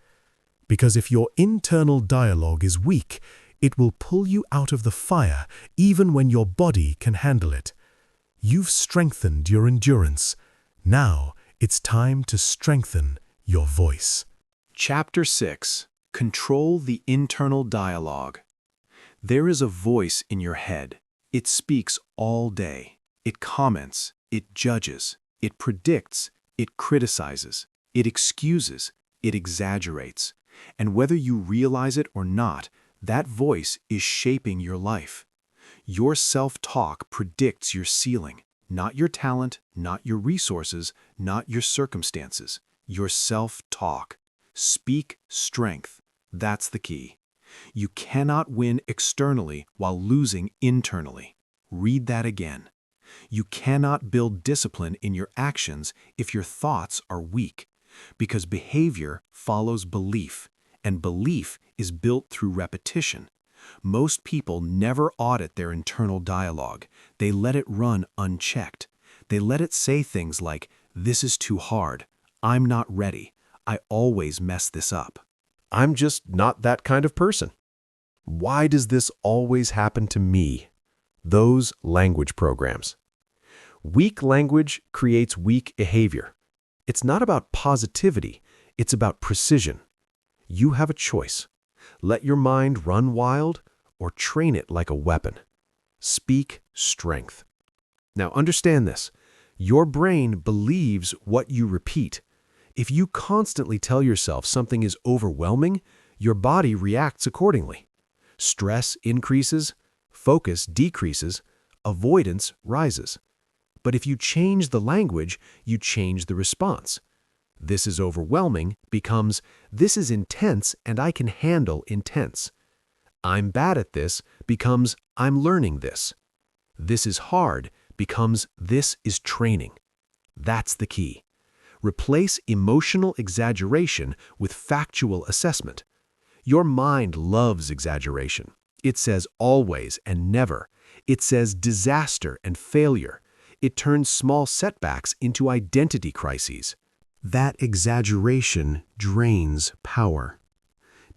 Because if your internal dialogue is weak, it will pull you out of the fire even when your body can handle it. You've strengthened your endurance. Now it's time to strengthen your voice. Chapter 6. Control the internal dialogue. There is a voice in your head. It speaks all day. It comments. It judges. It predicts. It criticizes. It excuses. It exaggerates. And whether you realize it or not, that voice is shaping your life. Your self-talk predicts your ceiling, not your talent, not your resources, not your circumstances. Your self-talk. Speak strength. That's the key. You cannot win externally while losing internally. Read that again. You cannot build discipline in your actions if your thoughts are weak, because behavior follows belief, and belief is built through repetition. Most people never audit their internal dialogue. They let it run unchecked. They let it say things like, "This is too hard. I'm not ready. I always mess this up. I'm just not that kind of person. Why does this always happen to me?" Those language programs. Weak language creates weak behavior. It's not about positivity. It's about precision. You have a choice. Let your mind run wild or train it like a weapon. Speak strength. Now understand this. Your brain believes what you repeat. If you constantly tell yourself something is overwhelming, your body reacts accordingly. Stress increases, focus decreases, avoidance rises. But if you change the language, you change the response. "This is overwhelming" becomes "this is intense and I can handle intense." "I'm bad at this" becomes "I'm learning this." "This is hard" becomes "this is training." That's the key. Replace emotional exaggeration with factual assessment. Your mind loves exaggeration. It says always and never. It says disaster and failure. It turns small setbacks into identity crises. That exaggeration drains power.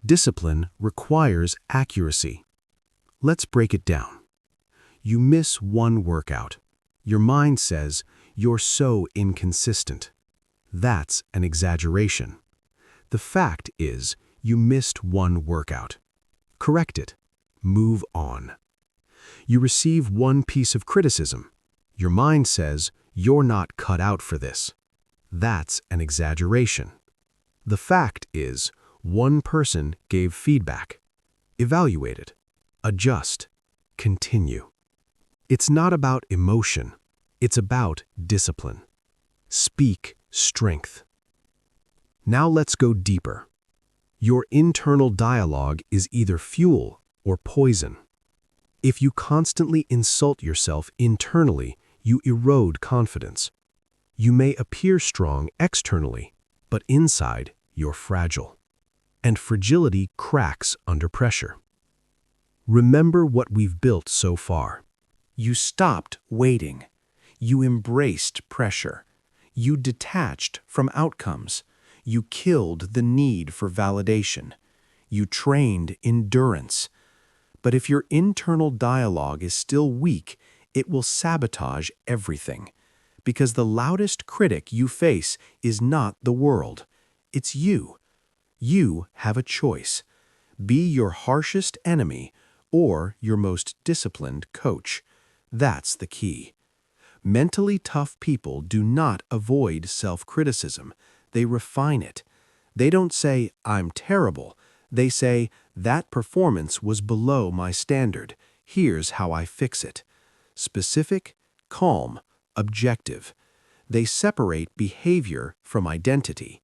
Discipline requires accuracy. Let's break it down. You miss one workout. Your mind says, "You're so inconsistent." That's an exaggeration. The fact is, you missed one workout. Correct it. Move on. You receive one piece of criticism. Your mind says, "You're not cut out for this." That's an exaggeration. The fact is, one person gave feedback. Evaluate it. Adjust. Continue. It's not about emotion. It's about discipline. Speak strength. Now let's go deeper. Your internal dialogue is either fuel or poison. If you constantly insult yourself internally, you erode confidence. You may appear strong externally, but inside, you're fragile. And fragility cracks under pressure. Remember what we've built so far. You stopped waiting. You embraced pressure. You detached from outcomes. You killed the need for validation. You trained endurance. But if your internal dialogue is still weak, it will sabotage everything. Because the loudest critic you face is not the world. It's you. You have a choice. Be your harshest enemy or your most disciplined coach. That's the key. Mentally tough people do not avoid self-criticism. They refine it. They don't say, "I'm terrible." They say, "That performance was below my standard. Here's how I fix it." Specific, calm, objective. They separate behavior from identity.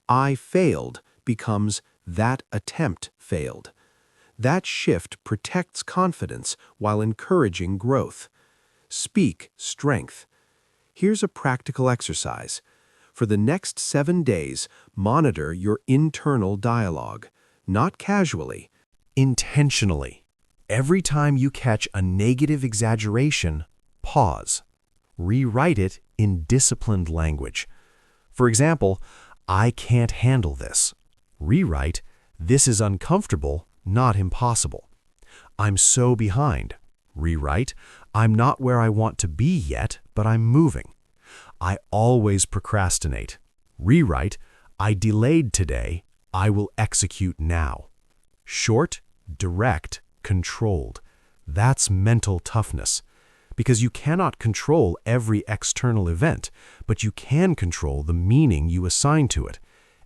"I failed" becomes "that attempt failed." That shift protects confidence while encouraging growth. Speak strength. Here's a practical exercise. For the next 7 days, monitor your internal dialogue. Not casually, intentionally. Every time you catch a negative exaggeration, pause. Rewrite it in disciplined language. For example, "I can't handle this." Rewrite, "This is uncomfortable, not impossible." "I'm so behind." Rewrite, "I'm not where I want to be yet, but I'm moving." "I always procrastinate." Rewrite, "I delayed today, I will execute now." Short, direct, controlled. That's mental toughness. Because you cannot control every external event, but you can control the meaning you assign to it.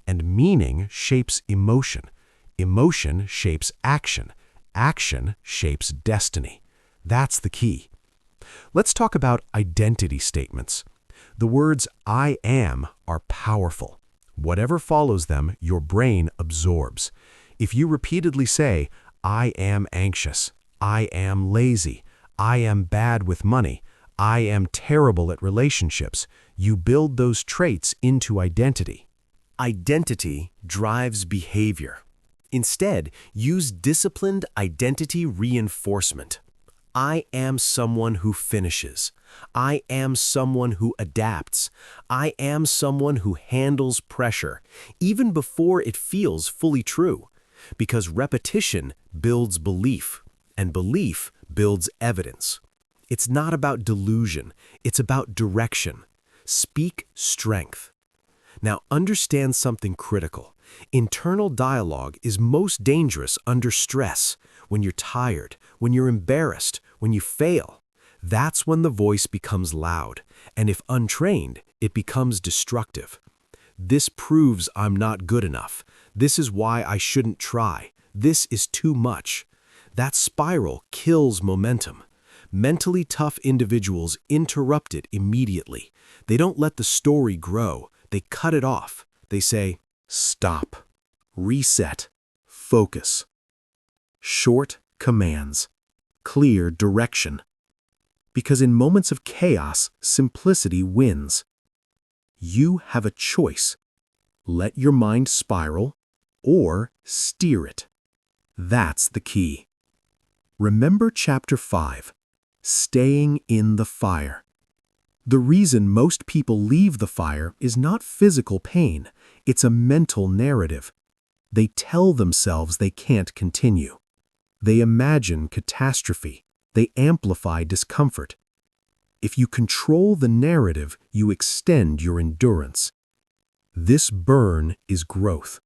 And meaning shapes emotion. Emotion shapes action. Action shapes destiny. That's the key. Let's talk about identity statements. The words "I am" are powerful. Whatever follows them, your brain absorbs. If you repeatedly say, "I am anxious," "I am lazy," "I am bad with money," "I am terrible at relationships," you build those traits into identity. Identity drives behavior. Instead, use disciplined identity reinforcement. I am someone who finishes. I am someone who adapts. I am someone who handles pressure, even before it feels fully true. Because repetition builds belief, and belief builds evidence. It's not about delusion, it's about direction. Speak strength. Now understand something critical. Internal dialogue is most dangerous under stress, when you're tired, when you're embarrassed, when you fail. That's when the voice becomes loud, and if untrained, it becomes destructive. This proves I'm not good enough. This is why I shouldn't try. This is too much. That spiral kills momentum. Mentally tough individuals interrupt it immediately. They don't let the story grow. They cut it off. They say, "Stop. Reset. Focus." Short commands. Clear direction. Because in moments of chaos, simplicity wins. You have a choice. Let your mind spiral or steer it. That's the key. Remember Chapter 5, Staying in the Fire. The reason most people leave the fire is not physical pain, it's a mental narrative. They tell themselves they can't continue. They imagine catastrophe. They amplify discomfort. If you control the narrative, you extend your endurance. This burn is growth.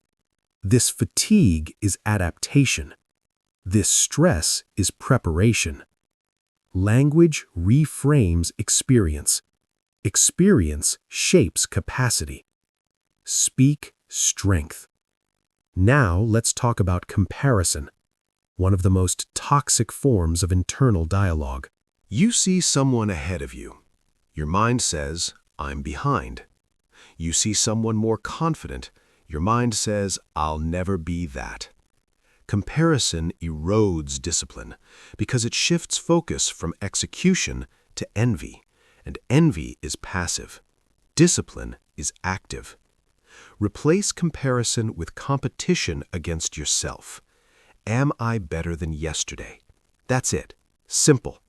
This fatigue is adaptation. This stress is preparation. Language reframes experience. Experience shapes capacity. Speak strength. Now let's talk about comparison, one of the most toxic forms of internal dialogue. You see someone ahead of you. Your mind says, I'm behind. You see someone more confident. Your mind says, I'll never be that. Comparison erodes discipline because it shifts focus from execution to envy, and envy is passive. Discipline is active. Replace comparison with competition against yourself. Am I better than yesterday? That's it. Simple.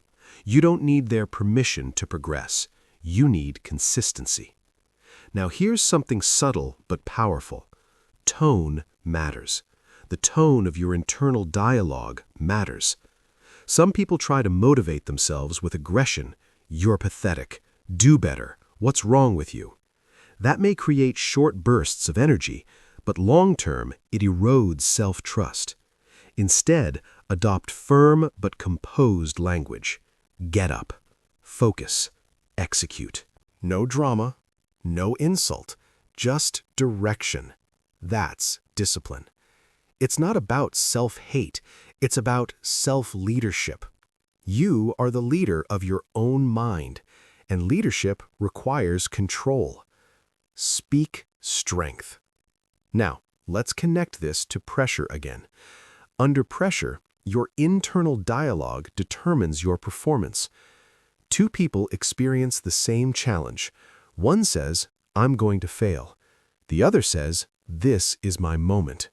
You don't need their permission to progress. You need consistency. Now here's something subtle but powerful. Tone matters. The tone of your internal dialogue matters. Some people try to motivate themselves with aggression. You're pathetic. Do better. What's wrong with you? That may create short bursts of energy, but long-term, it erodes self-trust. Instead, adopt firm but composed language. Get up. Focus. Execute. No drama. No insult. Just direction. That's discipline. It's not about self-hate. It's about self-leadership. You are the leader of your own mind, and leadership requires control. Speak strength. Now, let's connect this to pressure again. Under pressure, your internal dialogue determines your performance. Two people experience the same challenge. One says, I'm going to fail. The other says, this is my moment.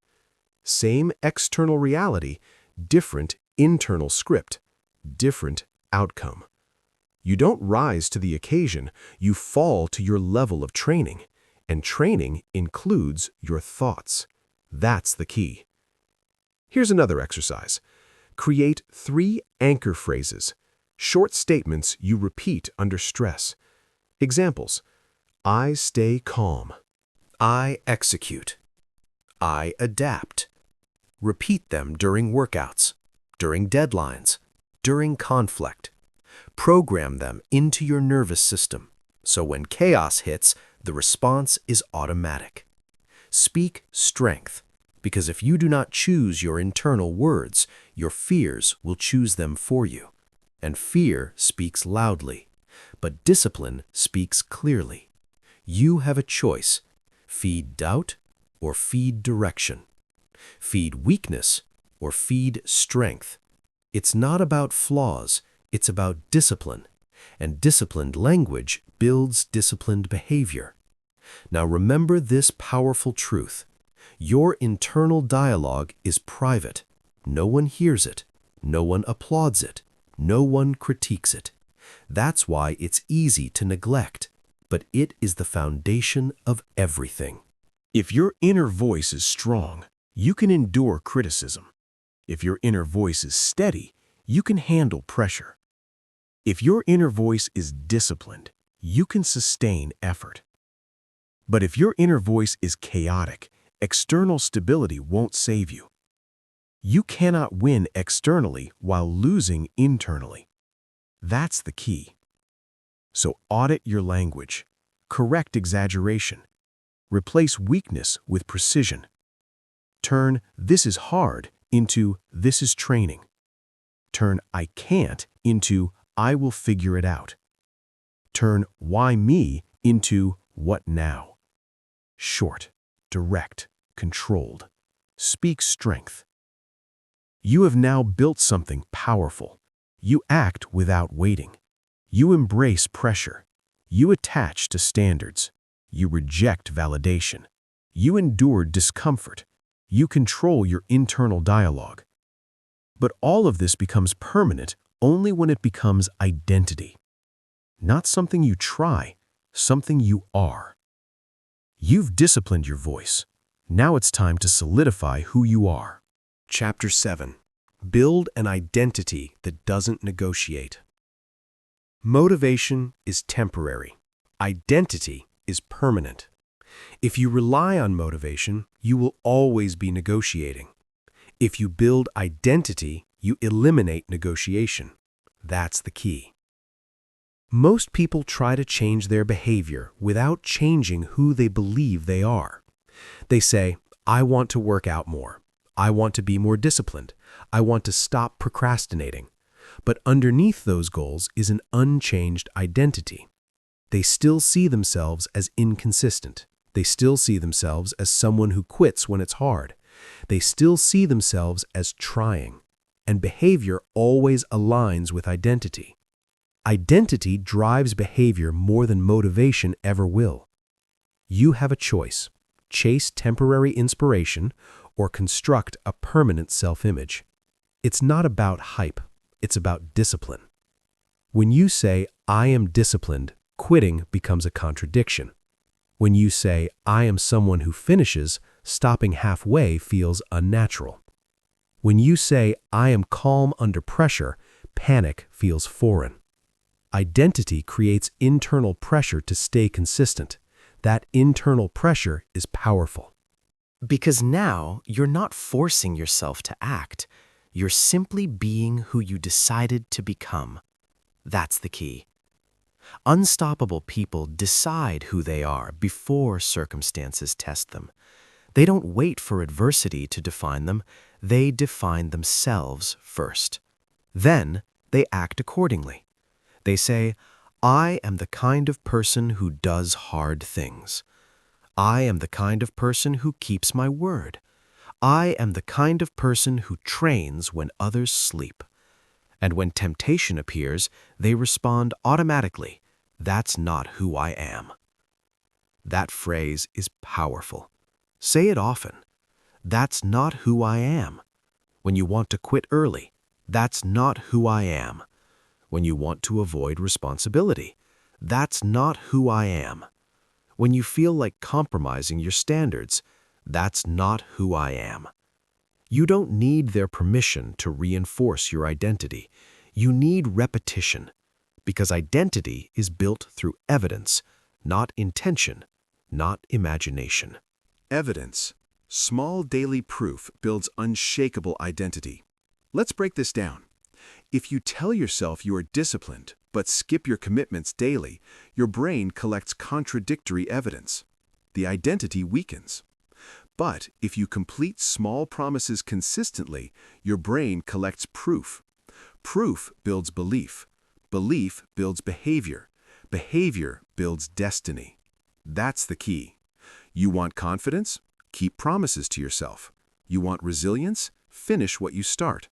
Same external reality, different internal script, different outcome. You don't rise to the occasion, you fall to your level of training. And training includes your thoughts. That's the key. Here's another exercise. Create 3 anchor phrases, short statements you repeat under stress. Examples: I stay calm. I execute. I adapt. Repeat them during workouts, during deadlines, during conflict. Program them into your nervous system, so when chaos hits, the response is automatic. Speak strength, because if you do not choose your internal words, your fears will choose them for you. And fear speaks loudly, but discipline speaks clearly. You have a choice: feed doubt or feed direction. Feed weakness or feed strength. It's not about flaws, it's about discipline. And disciplined language builds disciplined behavior. Now remember this powerful truth. Your internal dialogue is private. No one hears it. No one applauds it. No one critiques it. That's why it's easy to neglect, but it is the foundation of everything. If your inner voice is strong, you can endure criticism. If your inner voice is steady, you can handle pressure. If your inner voice is disciplined, you can sustain effort. But if your inner voice is chaotic, external stability won't save you. You cannot win externally while losing internally. That's the key. So audit your language. Correct exaggeration. Replace weakness with precision. Turn "this is hard" into "this is training." Turn "I can't" into "I will figure it out." Turn "why me" into "what now?" Short, direct, controlled. Speak strength. You have now built something powerful. You act without waiting. You embrace pressure. You attach to standards. You reject validation. You endure discomfort. You control your internal dialogue. But all of this becomes permanent only when it becomes identity. Not something you try, something you are. You've disciplined your voice. Now it's time to solidify who you are. Chapter 7. Build an identity that doesn't negotiate. Motivation is temporary. Identity is permanent. If you rely on motivation, you will always be negotiating. If you build identity, you eliminate negotiation. That's the key. Most people try to change their behavior without changing who they believe they are. They say, I want to work out more. I want to be more disciplined. I want to stop procrastinating. But underneath those goals is an unchanged identity. They still see themselves as inconsistent. They still see themselves as someone who quits when it's hard. They still see themselves as trying. And behavior always aligns with identity. Identity drives behavior more than motivation ever will. You have a choice: chase temporary inspiration or construct a permanent self-image. It's not about hype, it's about discipline. When you say, I am disciplined, quitting becomes a contradiction. When you say, I am someone who finishes, stopping halfway feels unnatural. When you say, I am calm under pressure, panic feels foreign. Identity creates internal pressure to stay consistent. That internal pressure is powerful. Because now you're not forcing yourself to act. You're simply being who you decided to become. That's the key. Unstoppable people decide who they are before circumstances test them. They don't wait for adversity to define them. They define themselves first. Then they act accordingly. They say, I am the kind of person who does hard things. I am the kind of person who keeps my word. I am the kind of person who trains when others sleep. And when temptation appears, they respond automatically, that's not who I am. That phrase is powerful. Say it often. That's not who I am. When you want to quit early, that's not who I am. When you want to avoid responsibility, that's not who I am. When you feel like compromising your standards, that's not who I am. You don't need their permission to reinforce your identity. You need repetition, because identity is built through evidence, not intention, not imagination. Evidence, small daily proof, builds unshakable identity. Let's break this down. If you tell yourself you are disciplined, but skip your commitments daily, your brain collects contradictory evidence. The identity weakens. But if you complete small promises consistently, your brain collects proof. Proof builds belief. Belief builds behavior. Behavior builds destiny. That's the key. You want confidence? Keep promises to yourself. You want resilience? Finish what you start.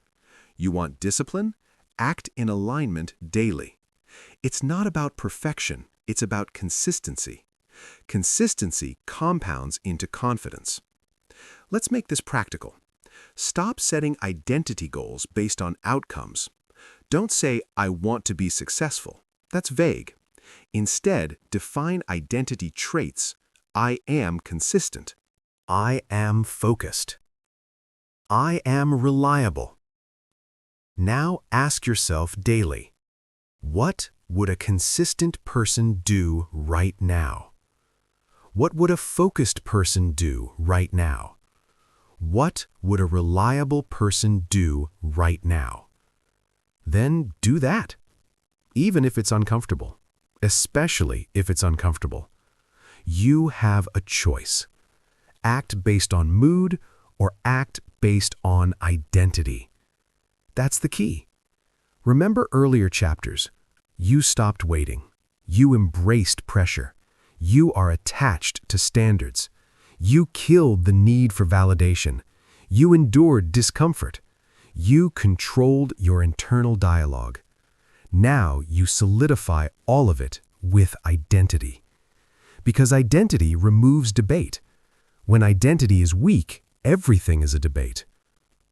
You want discipline? Act in alignment daily. It's not about perfection, it's about consistency. Consistency compounds into confidence. Let's make this practical. Stop setting identity goals based on outcomes. Don't say, I want to be successful. That's vague. Instead, define identity traits. I am consistent. I am focused. I am reliable. Now ask yourself daily, what would a consistent person do right now? What would a focused person do right now? What would a reliable person do right now? Then do that, even if it's uncomfortable, especially if it's uncomfortable. You have a choice. Act based on mood or act based on identity. That's the key. Remember earlier chapters. You stopped waiting. You embraced pressure. You are attached to standards. You killed the need for validation. You endured discomfort. You controlled your internal dialogue. Now you solidify all of it with identity. Because identity removes debate. When identity is weak, everything is a debate.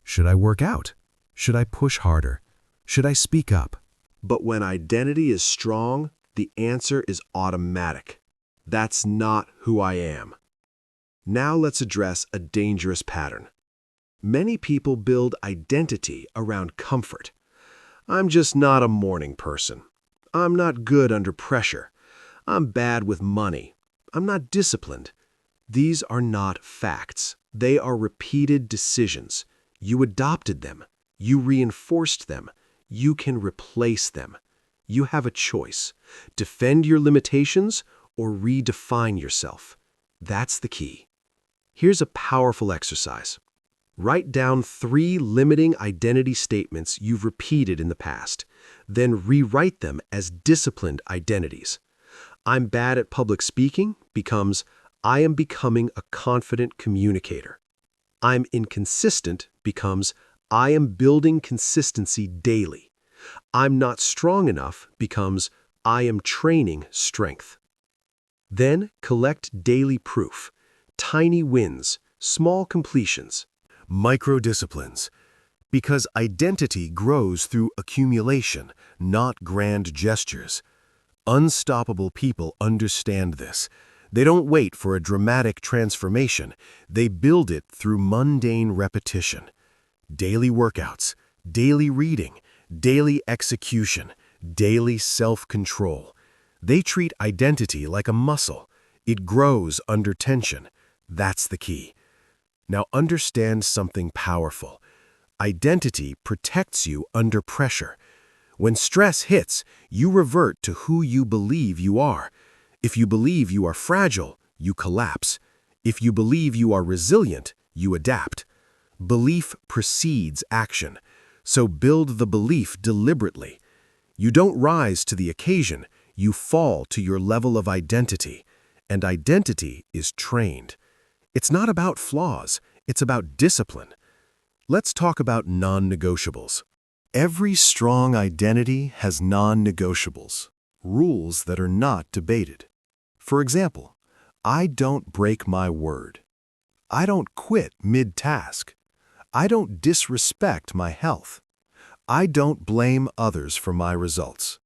Should I work out? Should I push harder? Should I speak up? But when identity is strong, the answer is automatic. That's not who I am. Now let's address a dangerous pattern. Many people build identity around comfort. I'm just not a morning person. I'm not good under pressure. I'm bad with money. I'm not disciplined. These are not facts. They are repeated decisions. You adopted them. You reinforced them. You can replace them. You have a choice. Defend your limitations or redefine yourself. That's the key. Here's a powerful exercise. Write down 3 limiting identity statements you've repeated in the past. Then rewrite them as disciplined identities. I'm bad at public speaking becomes I am becoming a confident communicator. I'm inconsistent becomes I am building consistency daily. I'm not strong enough becomes I am training strength. Then collect daily proof, tiny wins, small completions. Microdisciplines. Because identity grows through accumulation, not grand gestures. Unstoppable people understand this. They don't wait for a dramatic transformation. They build it through mundane repetition. Daily workouts, daily reading, daily execution, daily self-control. They treat identity like a muscle. It grows under tension. That's the key. Now understand something powerful. Identity protects you under pressure. When stress hits, you revert to who you believe you are. If you believe you are fragile, you collapse. If you believe you are resilient, you adapt. Belief precedes action, so build the belief deliberately. You don't rise to the occasion, you fall to your level of identity, and identity is trained. It's not about flaws, it's about discipline. Let's talk about non-negotiables. Every strong identity has non-negotiables, rules that are not debated. For example, I don't break my word. I don't quit mid-task. I don't disrespect my health. I don't blame others for my results.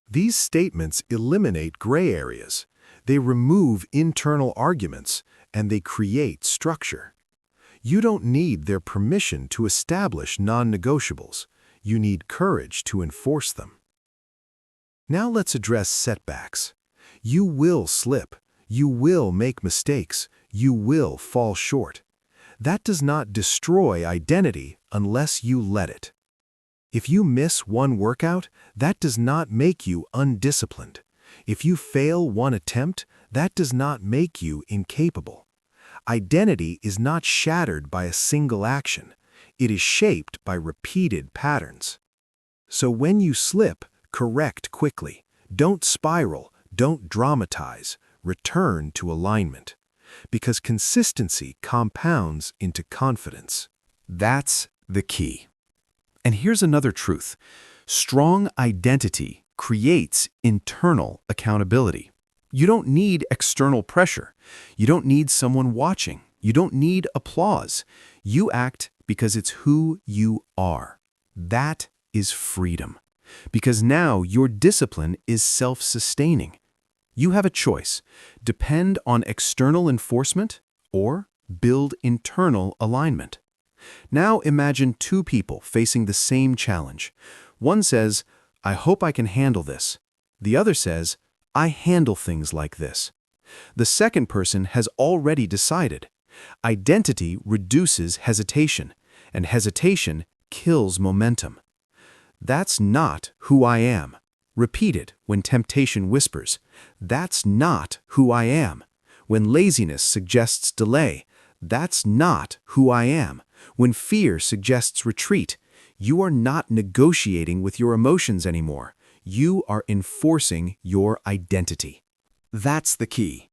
These statements eliminate gray areas. They remove internal arguments, and they create structure. You don't need their permission to establish non-negotiables. You need courage to enforce them. Now let's address setbacks. You will slip. You will make mistakes. You will fall short. That does not destroy identity unless you let it. If you miss one workout, that does not make you undisciplined. If you fail one attempt, that does not make you incapable. Identity is not shattered by a single action. It is shaped by repeated patterns. So when you slip, correct quickly. Don't spiral. Don't dramatize. Return to alignment. Because consistency compounds into confidence. That's the key. And here's another truth. Strong identity creates internal accountability. You don't need external pressure. You don't need someone watching. You don't need applause. You act because it's who you are. That is freedom. Because now your discipline is self-sustaining. You have a choice. Depend on external enforcement or build internal alignment. Now imagine 2 people facing the same challenge. One says, I hope I can handle this. The other says, I handle things like this. The second person has already decided. Identity reduces hesitation, and hesitation kills momentum. That's not who I am. Repeat it when temptation whispers. That's not who I am. When laziness suggests delay. That's not who I am. When fear suggests retreat. You are not negotiating with your emotions anymore. You are enforcing your identity. That's the key.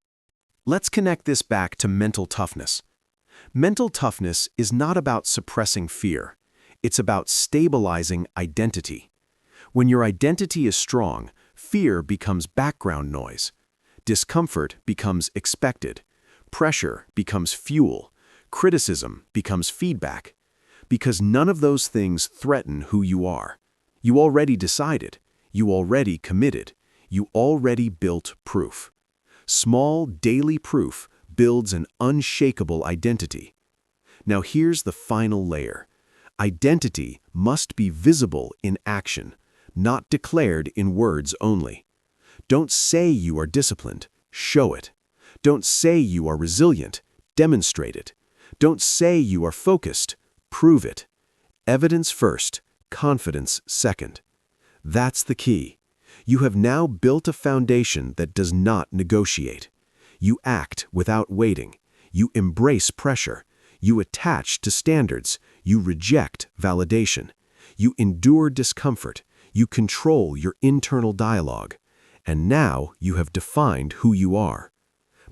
Let's connect this back to mental toughness. Mental toughness is not about suppressing fear. It's about stabilizing identity. When your identity is strong, fear becomes background noise. Discomfort becomes expected. Pressure becomes fuel. Criticism becomes feedback. Because none of those things threaten who you are. You already decided. You already committed. You already built proof. Small daily proof builds an unshakable identity. Now here's the final layer. Identity must be visible in action, not declared in words only. Don't say you are disciplined, show it. Don't say you are resilient, demonstrate it. Don't say you are focused, prove it. Evidence first, confidence second. That's the key. You have now built a foundation that does not negotiate. You act without waiting. You embrace pressure. You attach to standards. You reject validation. You endure discomfort. You control your internal dialogue. And now you have defined who you are.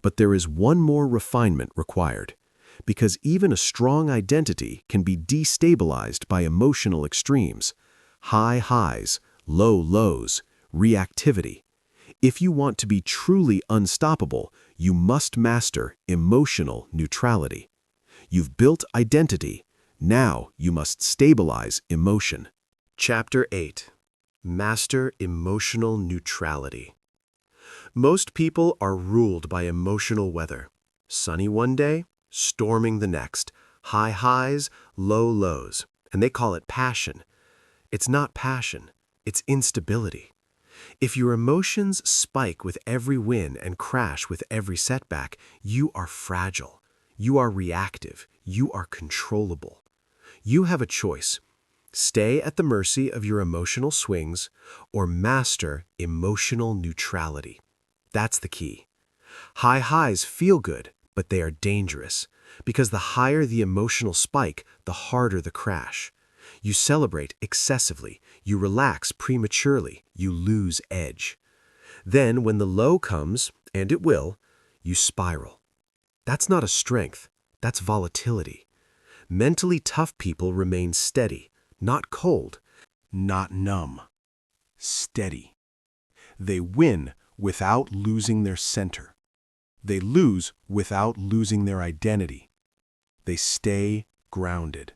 But there is one more refinement required, because even a strong identity can be destabilized by emotional extremes, high highs, low lows, reactivity. If you want to be truly unstoppable, you must master emotional neutrality. You've built identity. Now you must stabilize emotion. Chapter 8. Master Emotional Neutrality. Most people are ruled by emotional weather. Sunny one day, storming the next. High highs, low lows. And they call it passion. It's not passion. It's instability. If your emotions spike with every win and crash with every setback, you are fragile. You are reactive. You are controllable. You have a choice. Stay at the mercy of your emotional swings or master emotional neutrality. That's the key. High highs feel good, but they are dangerous, because the higher the emotional spike, the harder the crash. You celebrate excessively, you relax prematurely, you lose edge. Then when the low comes, and it will, you spiral. That's not a strength, that's volatility. Mentally tough people remain steady, not cold, Not numb. Steady. They win without losing their center. They lose without losing their identity. They stay grounded.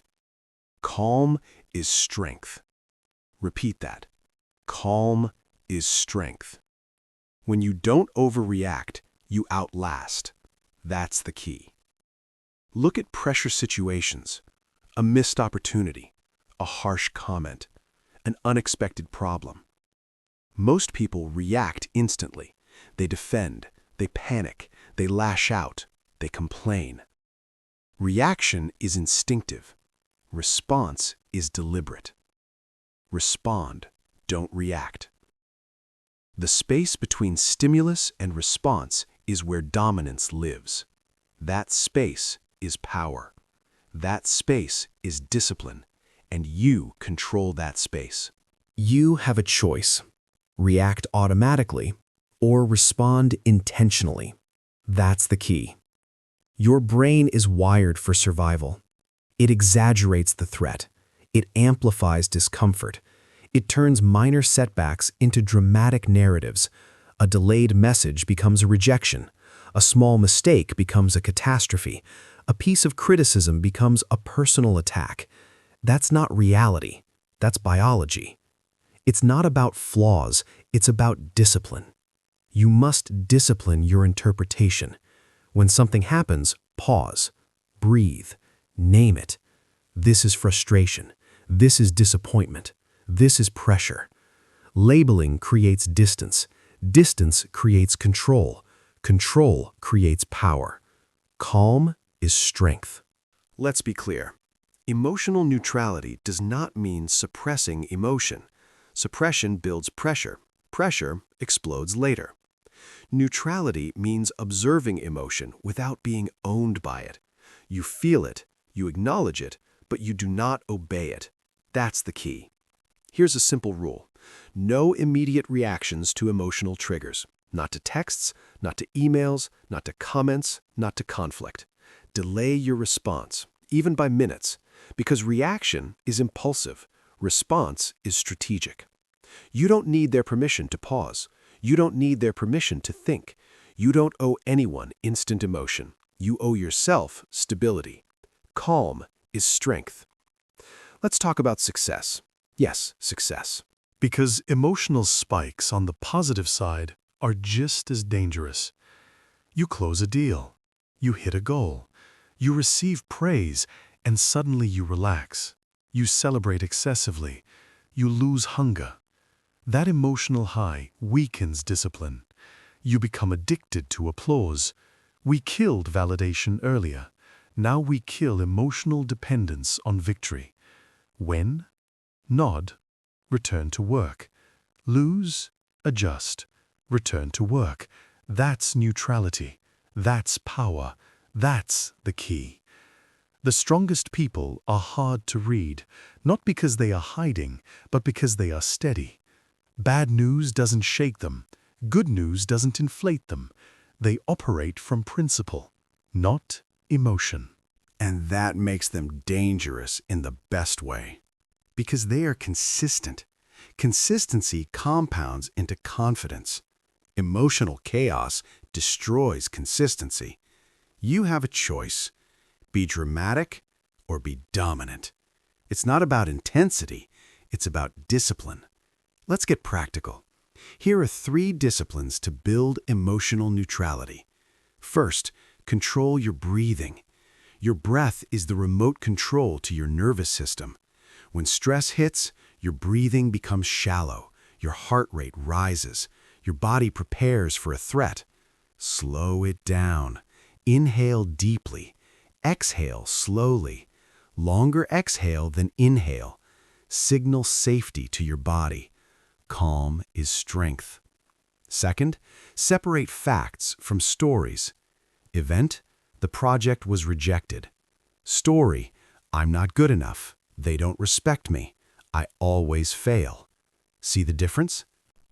Calm is strength. Repeat that. Calm is strength. When you don't overreact, you outlast. That's the key. Look at pressure situations. A missed opportunity, a harsh comment, an unexpected problem. Most people react instantly. They defend, they panic, they lash out, they complain. Reaction is instinctive. Response is deliberate. Respond, don't react. The space between stimulus and response is where dominance lives. That space is power. That space is discipline, and you control that space. You have a choice. React automatically or respond intentionally. That's the key. Your brain is wired for survival. It exaggerates the threat. It amplifies discomfort. It turns minor setbacks into dramatic narratives. A delayed message becomes a rejection. A small mistake becomes a catastrophe. A piece of criticism becomes a personal attack. That's not reality. That's biology. It's not about flaws. It's about discipline. You must discipline your interpretation. When something happens, pause, breathe, name it. This is frustration. This is disappointment. This is pressure. Labeling creates distance. Distance creates control. Control creates power. Calm is strength. Let's be clear. Emotional neutrality does not mean suppressing emotion. Suppression builds pressure. Pressure explodes later. Neutrality means observing emotion without being owned by it. You feel it, you acknowledge it, but you do not obey it. That's the key. Here's a simple rule. No immediate reactions to emotional triggers. Not to texts, not to emails, not to comments, not to conflict. Delay your response, even by minutes, because reaction is impulsive. Response is strategic. You don't need their permission to pause. You don't need their permission to think. You don't owe anyone instant emotion. You owe yourself stability. Calm is strength. Let's talk about success. Yes, success. Because emotional spikes on the positive side are just as dangerous. You close a deal. You hit a goal. You receive praise, and suddenly you relax. You celebrate excessively. You lose hunger. That emotional high weakens discipline. You become addicted to applause. We killed validation earlier. Now we kill emotional dependence on victory. Win, nod, return to work. Lose, adjust, return to work. That's neutrality. That's power. That's the key. The strongest people are hard to read, not because they are hiding, but because they are steady. Bad news doesn't shake them. Good news doesn't inflate them. They operate from principle, not emotion. And that makes them dangerous in the best way. Because they are consistent. Consistency compounds into confidence. Emotional chaos destroys consistency. You have a choice. Be dramatic or be dominant. It's not about intensity, it's about discipline. Let's get practical. Here are 3 disciplines to build emotional neutrality. First, control your breathing. Your breath is the remote control to your nervous system. When stress hits, your breathing becomes shallow, your heart rate rises, your body prepares for a threat. Slow it down. Inhale deeply. Exhale slowly. Longer exhale than inhale. Signal safety to your body. Calm is strength. Second, separate facts from stories. Event, the project was rejected. Story, I'm not good enough. They don't respect me. I always fail. See the difference?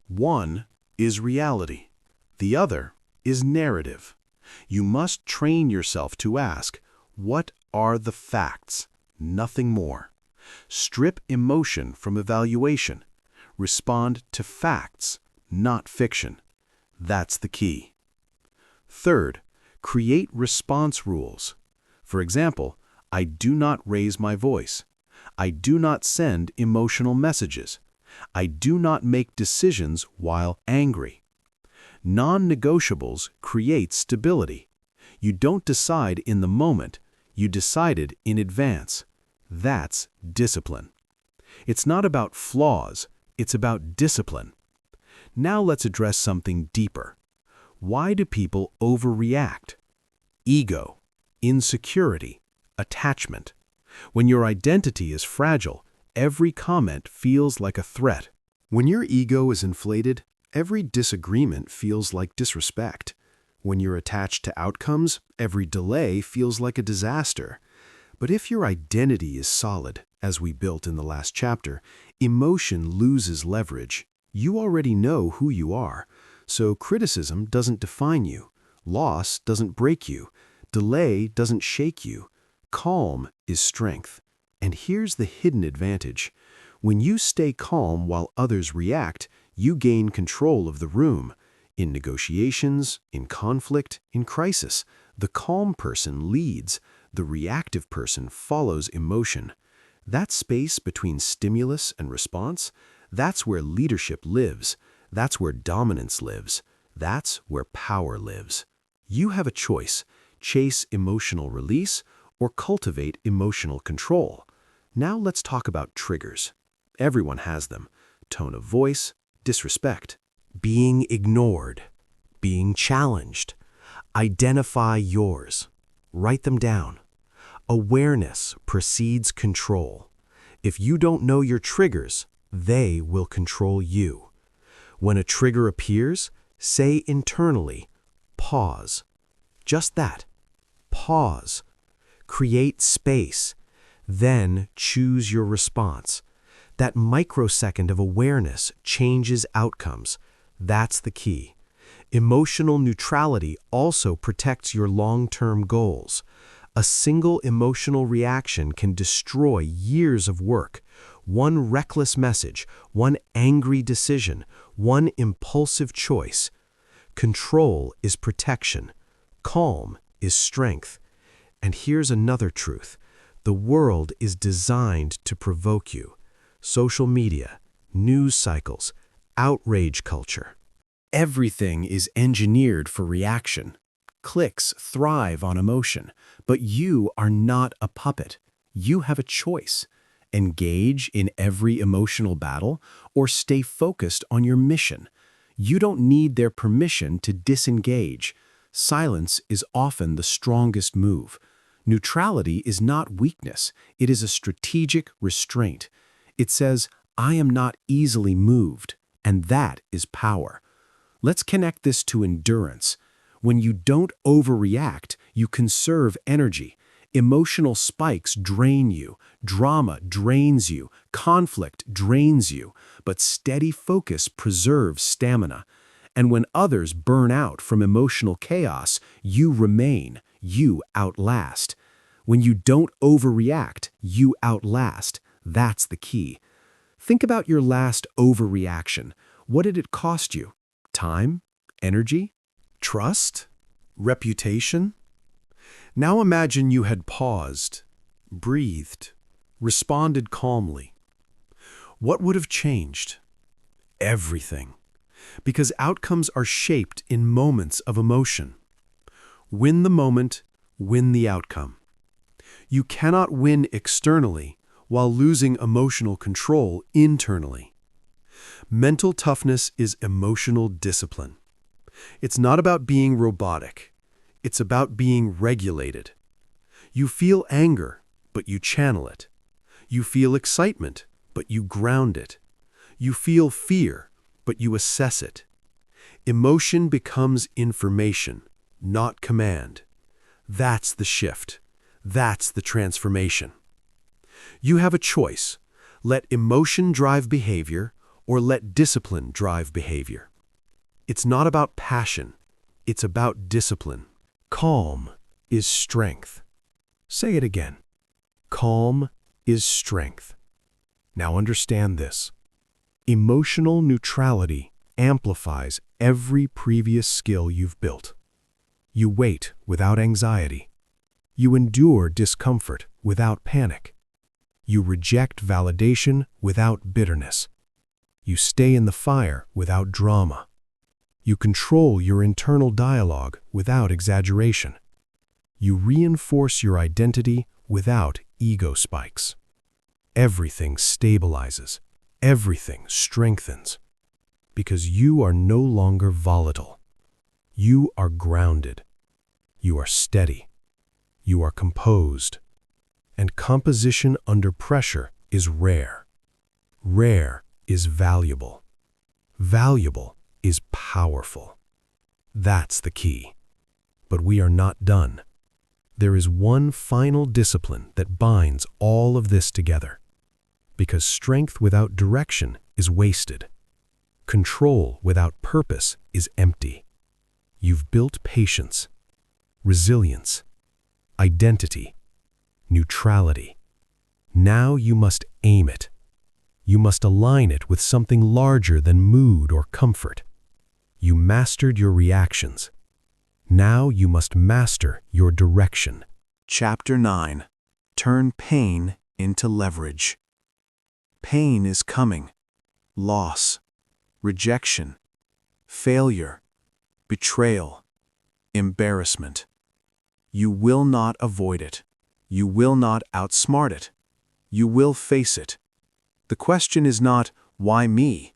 One is reality. The other is narrative. You must train yourself to ask, what are the facts? Nothing more. Strip emotion from evaluation. Respond to facts, not fiction. That's the key. Third, create response rules. For example, I do not raise my voice. I do not send emotional messages. I do not make decisions while angry. Non-negotiables create stability. You don't decide in the moment, you decided in advance. That's discipline. It's not about flaws, it's about discipline. Now let's address something deeper. Why do people overreact? Ego, insecurity, attachment. When your identity is fragile, every comment feels like a threat. When your ego is inflated, every disagreement feels like disrespect. When you're attached to outcomes, every delay feels like a disaster. But if your identity is solid, as we built in the last chapter, emotion loses leverage. You already know who you are, so criticism doesn't define you. Loss doesn't break you. Delay doesn't shake you. Calm is strength. And here's the hidden advantage. When you stay calm while others react, you gain control of the room. In negotiations, in conflict, in crisis, the calm person leads. The reactive person follows emotion. That space between stimulus and response, that's where leadership lives. That's where dominance lives. That's where power lives. You have a choice: chase emotional release or cultivate emotional control. Now let's talk about triggers. Everyone has them. Tone of voice, disrespect, being ignored, being challenged. Identify yours. Write them down. Awareness precedes control. If you don't know your triggers, they will control you. When a trigger appears, say internally, pause. Just that. Pause. Create space. Then choose your response. That microsecond of awareness changes outcomes. That's the key. Emotional neutrality also protects your long-term goals. A single emotional reaction can destroy years of work. One reckless message, one angry decision, one impulsive choice. Control is protection. Calm is strength. And here's another truth. The world is designed to provoke you. Social media, news cycles, outrage culture. Everything is engineered for reaction. clicks thrive on emotion, but you are not a puppet. You have a choice. Engage in every emotional battle or stay focused on your mission. You don't need their permission to disengage. Silence is often the strongest move. Neutrality is not weakness. It is a strategic restraint. It says, I am not easily moved, and that is power. Let's connect this to endurance. When you don't overreact, you conserve energy. Emotional spikes drain you, drama drains you, conflict drains you, but steady focus preserves stamina. And when others burn out from emotional chaos, you remain, you outlast. When you don't overreact, you outlast. That's the key. Think about your last overreaction. What did it cost you? Time? Energy? Trust? Reputation? Now imagine you had paused, breathed, responded calmly. What would have changed? Everything. Because outcomes are shaped in moments of emotion. Win the moment, win the outcome. You cannot win externally while losing emotional control internally. Mental toughness is emotional discipline. It's not about being robotic. It's about being regulated. You feel anger, but you channel it. You feel excitement, but you ground it. You feel fear, but you assess it. Emotion becomes information, not command. That's the shift. That's the transformation. You have a choice. Let emotion drive behavior or let discipline drive behavior. It's not about passion. It's about discipline. Calm is strength. Say it again. Calm is strength. Now understand this. Emotional neutrality amplifies every previous skill you've built. You wait without anxiety. You endure discomfort without panic. You reject validation without bitterness. You stay in the fire without drama. You control your internal dialogue without exaggeration. You reinforce your identity without ego spikes. Everything stabilizes. Everything strengthens. Because you are no longer volatile. You are grounded. You are steady. You are composed. And composition under pressure is rare. Rare is valuable. Valuable is powerful. That's the key. But we are not done. There is one final discipline that binds all of this together. Because strength without direction is wasted. Control without purpose is empty. You've built patience, resilience, identity, neutrality. Now you must aim it. You must align it with something larger than mood or comfort. You mastered your reactions. Now you must master your direction. Chapter 9. Turn pain into leverage. Pain is coming. Loss, rejection, failure, betrayal, embarrassment. You will not avoid it. You will not outsmart it. You will face it. The question is not, why me?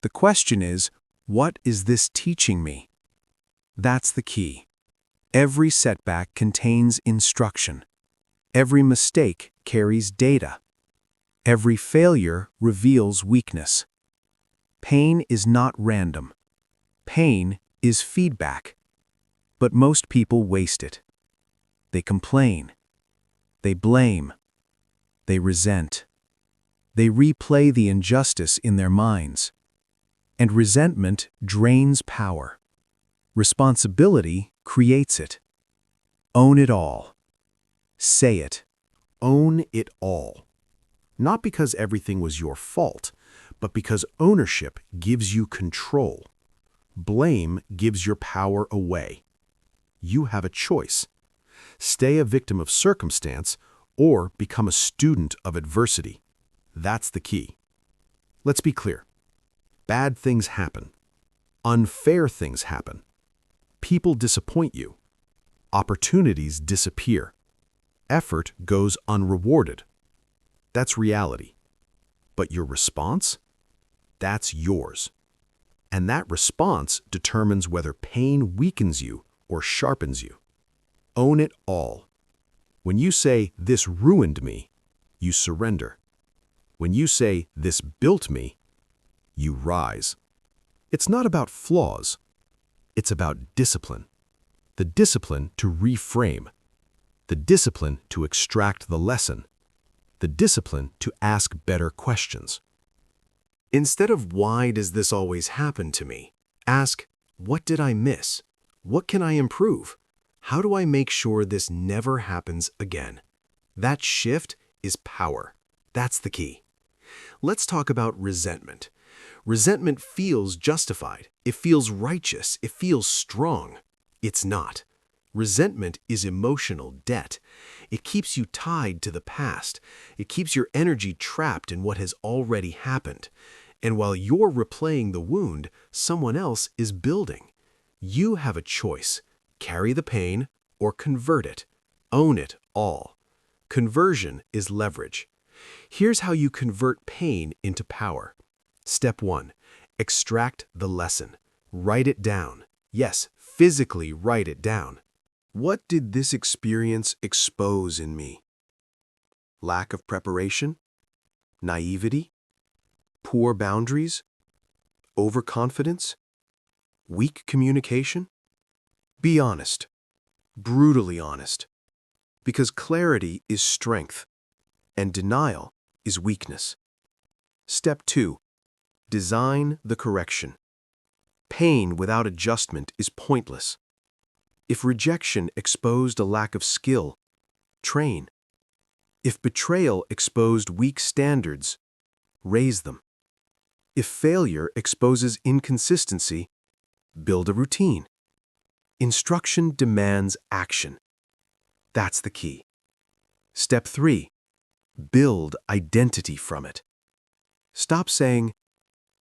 The question is, what is this teaching me? That's the key. Every setback contains instruction. Every mistake carries data. Every failure reveals weakness. Pain is not random. Pain is feedback. But most people waste it. They complain. They blame. They resent. They replay the injustice in their minds. And resentment drains power. Responsibility creates it. Own it all. Say it. Own it all. Not because everything was your fault, but because ownership gives you control. Blame gives your power away. You have a choice. Stay a victim of circumstance or become a student of adversity. That's the key. Let's be clear. Bad things happen. Unfair things happen. People disappoint you. Opportunities disappear. Effort goes unrewarded. That's reality. But your response? That's yours. And that response determines whether pain weakens you or sharpens you. Own it all. When you say, "This ruined me," you surrender. When you say, "This built me," you rise. It's not about flaws. It's about discipline. The discipline to reframe. The discipline to extract the lesson. The discipline to ask better questions. Instead of "Why does this always happen to me?" ask, "What did I miss? What can I improve? How do I make sure this never happens again?" That shift is power. That's the key. Let's talk about resentment. Resentment feels justified. It feels righteous. It feels strong. It's not. Resentment is emotional debt. It keeps you tied to the past. It keeps your energy trapped in what has already happened. And while you're replaying the wound, someone else is building. You have a choice. Carry the pain or convert it. Own it all. Conversion is leverage. Here's how you convert pain into power. Step 1. Extract the lesson. Write it down. Yes, physically write it down. What did this experience expose in me? Lack of preparation? Naivety? Poor boundaries? Overconfidence? Weak communication? Be honest. Brutally honest. Because clarity is strength, and denial is weakness. Step 2. Design the correction. Pain without adjustment is pointless. If rejection exposed a lack of skill, train. If betrayal exposed weak standards, raise them. If failure exposes inconsistency, build a routine. Instruction demands action. That's the key. Step 3. Build identity from it. Stop saying,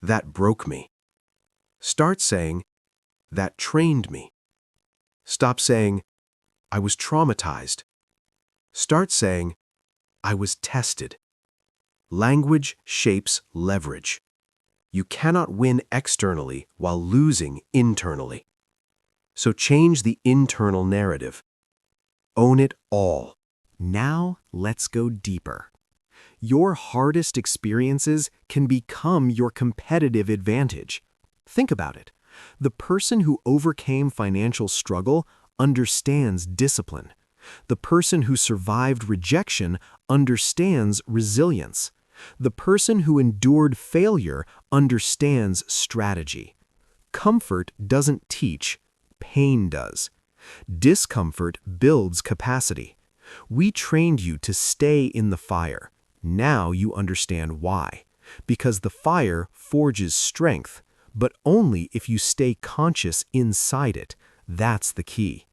"That broke me." Start saying, "That trained me." Stop saying, "I was traumatized." Start saying, "I was tested." Language shapes leverage. You cannot win externally while losing internally. So change the internal narrative. Own it all. Now let's go deeper. Your hardest experiences can become your competitive advantage. Think about it. The person who overcame financial struggle understands discipline. The person who survived rejection understands resilience. The person who endured failure understands strategy. Comfort doesn't teach, pain does. Discomfort builds capacity. We trained you to stay in the fire. Now you understand why. Because the fire forges strength, but only if you stay conscious inside it. That's the key.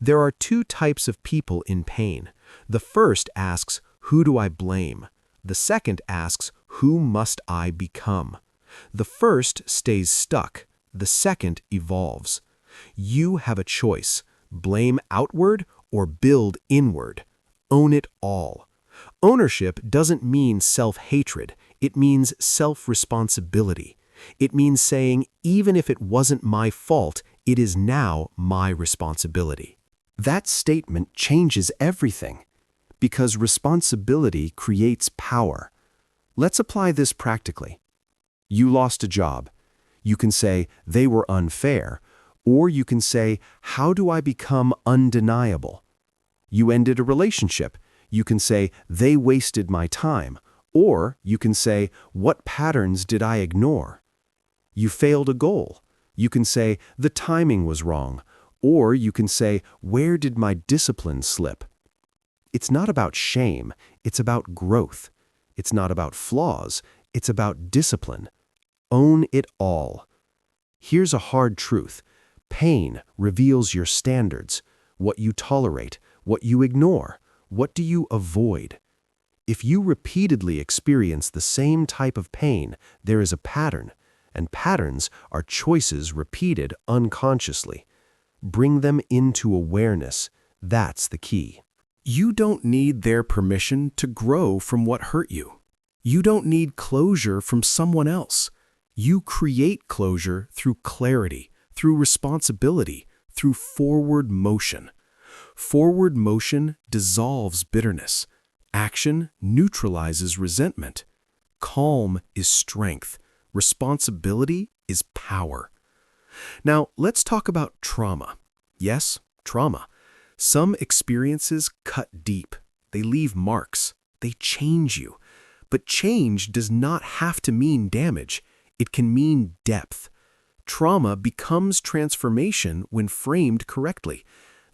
There are two types of people in pain. The first asks, "Who do I blame?" The second asks, "Who must I become?" The first stays stuck. The second evolves. You have a choice. Blame outward or build inward. Own it all. Ownership doesn't mean self-hatred. It means self-responsibility. It means saying, even if it wasn't my fault, it is now my responsibility. That statement changes everything, because responsibility creates power. Let's apply this practically. You lost a job. You can say, "They were unfair," or you can say, "How do I become undeniable?" You ended a relationship. You can say, "They wasted my time," or you can say, "What patterns did I ignore?" You failed a goal. You can say, "The timing was wrong," or you can say, "Where did my discipline slip?" It's not about shame, it's about growth. It's not about flaws, it's about discipline. Own it all. Here's a hard truth. Pain reveals your standards, what you tolerate, what you ignore, what do you avoid. If you repeatedly experience the same type of pain, there is a pattern, and patterns are choices repeated unconsciously. Bring them into awareness. That's the key. You don't need their permission to grow from what hurt you. You don't need closure from someone else. You create closure through clarity, through responsibility, through forward motion. Forward motion dissolves bitterness. Action neutralizes resentment. Calm is strength. Responsibility is power. Now, let's talk about trauma. Yes, trauma. Some experiences cut deep. They leave marks. They change you. But change does not have to mean damage. It can mean depth. Trauma becomes transformation when framed correctly.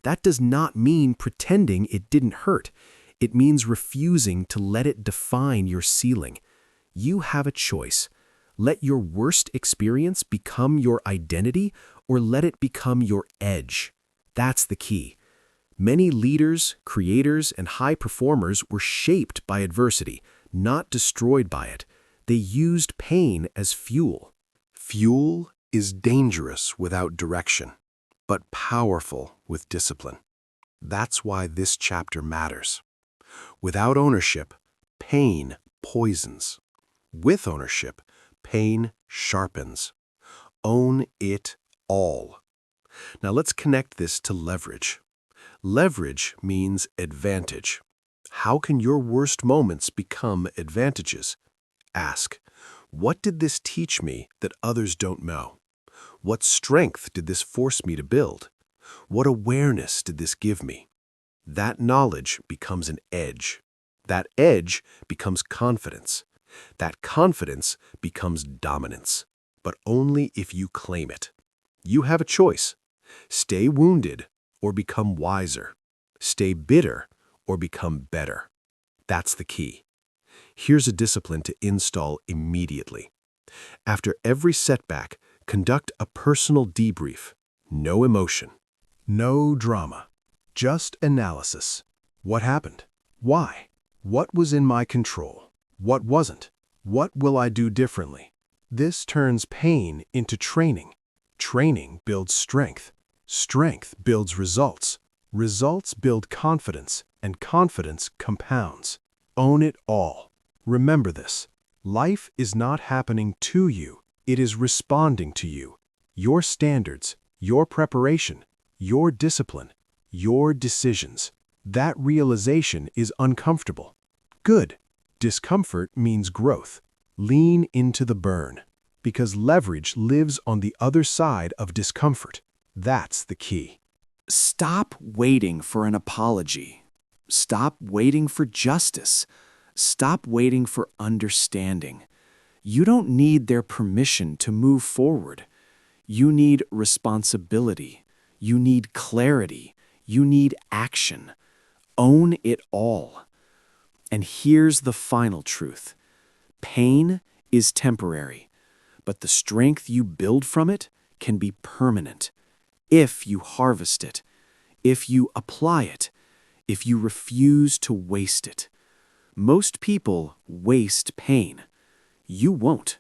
That does not mean pretending it didn't hurt. It means refusing to let it define your ceiling. You have a choice. Let your worst experience become your identity, or let it become your edge. That's the key. Many leaders, creators, and high performers were shaped by adversity, not destroyed by it. They used pain as fuel. Fuel is dangerous without direction, but powerful with discipline. That's why this chapter matters. Without ownership, pain poisons. With ownership, pain sharpens. Own it all. Now let's connect this to leverage. Leverage means advantage. How can your worst moments become advantages? Ask, what did this teach me that others don't know? What strength did this force me to build? What awareness did this give me? That knowledge becomes an edge. That edge becomes confidence. That confidence becomes dominance, but only if you claim it. You have a choice. Stay wounded or become wiser. Stay bitter or become better. That's the key. Here's a discipline to install immediately. After every setback, conduct a personal debrief. No emotion. No drama. Just analysis. What happened? Why? What was in my control? What wasn't? What will I do differently? This turns pain into training. Training builds strength. Strength builds results. Results build confidence, and confidence compounds. Own it all. Remember this. Life is not happening to you. It is responding to you. Your standards, your preparation, your discipline, your decisions. That realization is uncomfortable. Good. Discomfort means growth. Lean into the burn, because leverage lives on the other side of discomfort. That's the key. Stop waiting for an apology. Stop waiting for justice. Stop waiting for understanding. You don't need their permission to move forward. You need responsibility. You need clarity. You need action. Own it all. And here's the final truth. Pain is temporary, but the strength you build from it can be permanent if you harvest it, if you apply it, if you refuse to waste it. Most people waste pain. You won't,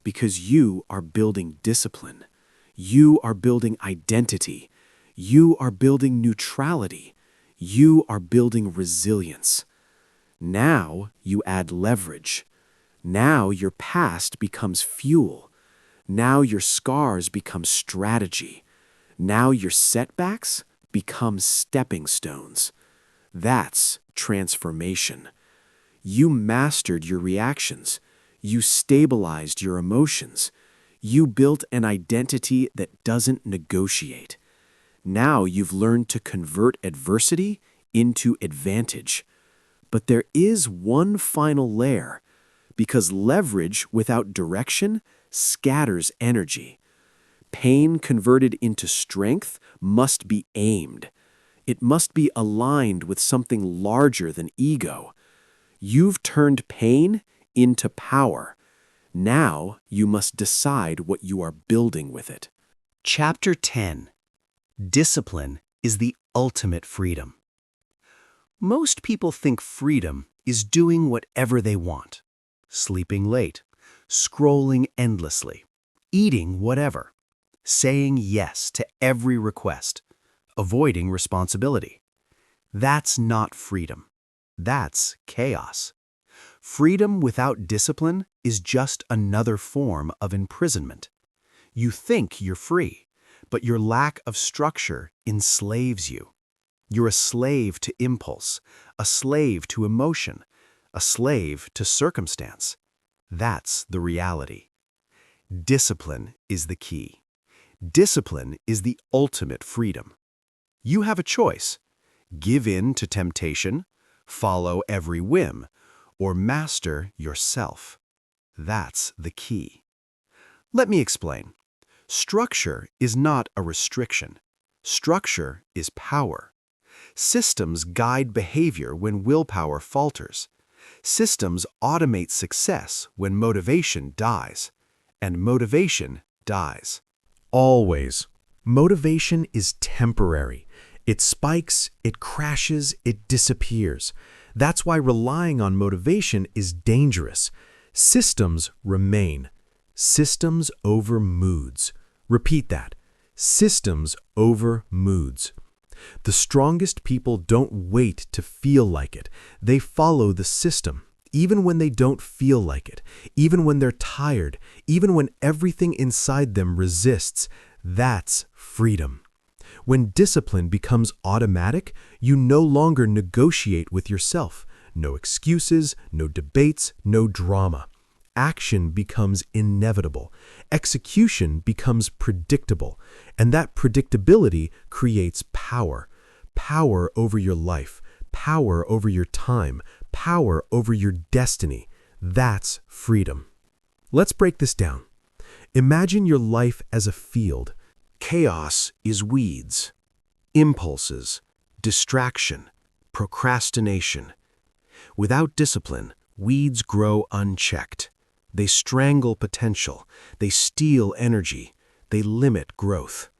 because you are building discipline. You are building identity. You are building neutrality. You are building resilience. Now you add leverage. Now your past becomes fuel. Now your scars become strategy. Now your setbacks become stepping stones. That's transformation. You mastered your reactions. You stabilized your emotions. You built an identity that doesn't negotiate. Now you've learned to convert adversity into advantage. But there is one final layer, because leverage without direction scatters energy. Pain converted into strength must be aimed. It must be aligned with something larger than ego. You've turned pain into power. Now you must decide what you are building with it. Chapter 10. Discipline is the ultimate freedom. Most people think freedom is doing whatever they want. Sleeping late, scrolling endlessly, eating whatever, saying yes to every request. avoiding responsibility. That's not freedom. That's chaos. Freedom without discipline is just another form of imprisonment. You think you're free, but your lack of structure enslaves you. You're a slave to impulse, a slave to emotion, a slave to circumstance. That's the reality. Discipline is the key. Discipline is the ultimate freedom. You have a choice. Give in to temptation, follow every whim, or master yourself. That's the key. Let me explain. Structure is not a restriction. Structure is power. Systems guide behavior when willpower falters. Systems automate success when motivation dies. And motivation dies. Always. Motivation is temporary. It spikes, it crashes, it disappears. That's why relying on motivation is dangerous. Systems remain. Systems over moods. Repeat that. Systems over moods. The strongest people don't wait to feel like it. They follow the system, even when they don't feel like it, even when they're tired, even when everything inside them resists. That's freedom. When discipline becomes automatic, you no longer negotiate with yourself. No excuses, no debates, no drama. Action becomes inevitable. Execution becomes predictable. And that predictability creates power. Power over your life, power over your time, power over your destiny. That's freedom. Let's break this down. Imagine your life as a field. Chaos is weeds, impulses, distraction, procrastination. Without discipline, weeds grow unchecked. They strangle potential, they steal energy, they limit growth.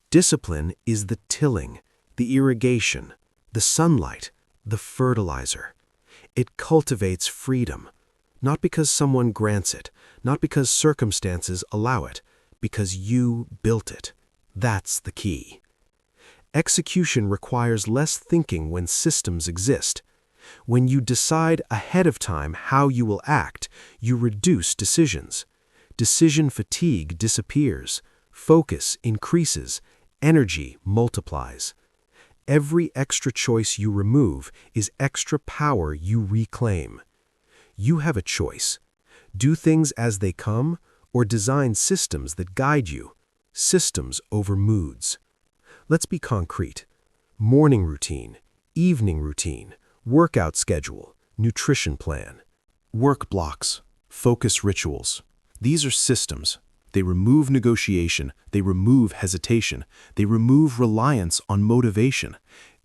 Discipline is the tilling, the irrigation, the sunlight, the fertilizer. It cultivates freedom, not because someone grants it, not because circumstances allow it, because you built it. That's the key. Execution requires less thinking when systems exist. When you decide ahead of time how you will act, you reduce decisions. Decision fatigue disappears, focus increases, energy multiplies. Every extra choice you remove is extra power you reclaim. You have a choice. Do things as they come, or design systems that guide you. Systems over moods. Let's be concrete. Morning routine, evening routine, workout schedule, nutrition plan. Work blocks, focus rituals. These are systems. They remove negotiation, they remove hesitation, they remove reliance on motivation.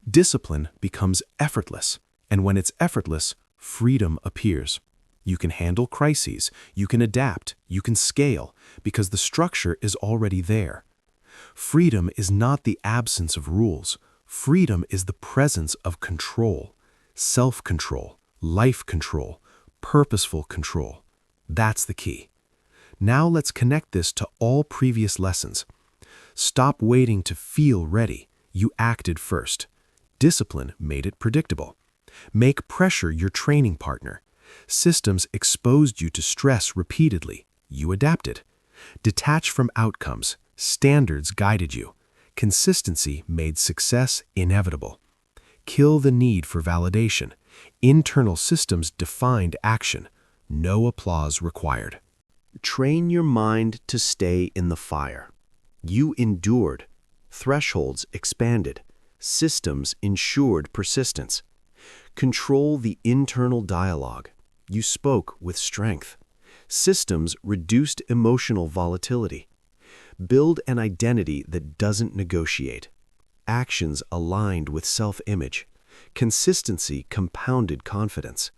Discipline becomes effortless, and when it's effortless, freedom appears. You can handle crises, you can adapt, you can scale, because the structure is already there. Freedom is not the absence of rules. Freedom is the presence of control, self-control, life control, purposeful control. That's the key. Now let's connect this to all previous lessons. Stop waiting to feel ready. You acted first. Discipline made it predictable. Make pressure your training partner. Systems exposed you to stress repeatedly. You adapted. Detach from outcomes. Standards guided you. Consistency made success inevitable. Kill the need for validation. Internal systems defined action. No applause required. Train your mind to stay in the fire. You endured. Thresholds expanded. Systems ensured persistence. Control the internal dialogue. You spoke with strength. Systems reduced emotional volatility. Build an identity that doesn't negotiate. Actions aligned with self-image. Consistency compounded confidence.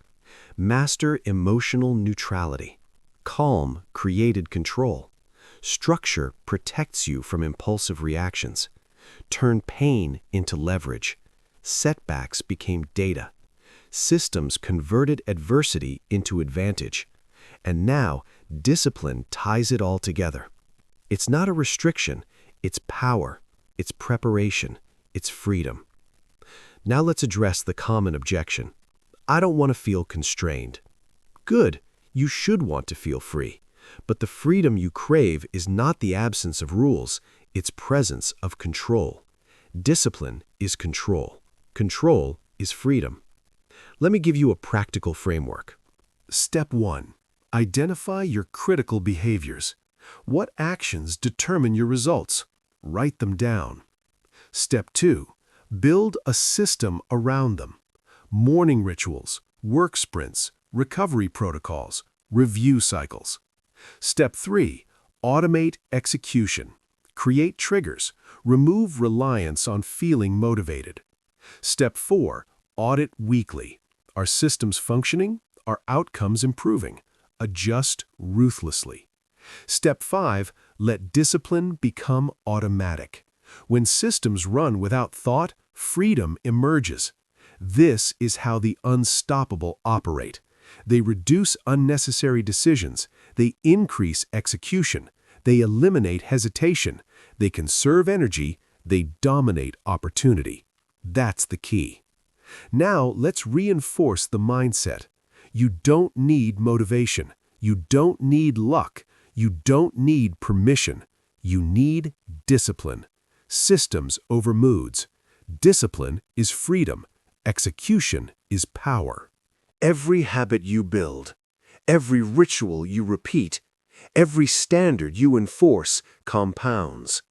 Master emotional neutrality. Calm created control. Structure protects you from impulsive reactions. Turn pain into leverage. Setbacks became data. Systems converted adversity into advantage. And now, discipline ties it all together. It's not a restriction, it's power, it's preparation, it's freedom. Now let's address the common objection. I don't want to feel constrained. Good, you should want to feel free. But the freedom you crave is not the absence of rules, it's presence of control. Discipline is control. Control is freedom. Let me give you a practical framework. Step 1. Identify your critical behaviors. What actions determine your results? Write them down. Step 2. Build a system around them. Morning rituals, work sprints, recovery protocols, review cycles. Step 3. Automate execution. Create triggers. Remove reliance on feeling motivated. Step 4. Audit weekly. Are systems functioning? Are outcomes improving? Adjust ruthlessly. Step 5. Let discipline become automatic. When systems run without thought, freedom emerges. This is how the unstoppable operate. They reduce unnecessary decisions. They increase execution. They eliminate hesitation. They conserve energy. They dominate opportunity. That's the key. Now let's reinforce the mindset. You don't need motivation. You don't need luck. You don't need permission. You need discipline. Systems over moods. Discipline is freedom. Execution is power. Every habit you build, every ritual you repeat, every standard you enforce compounds.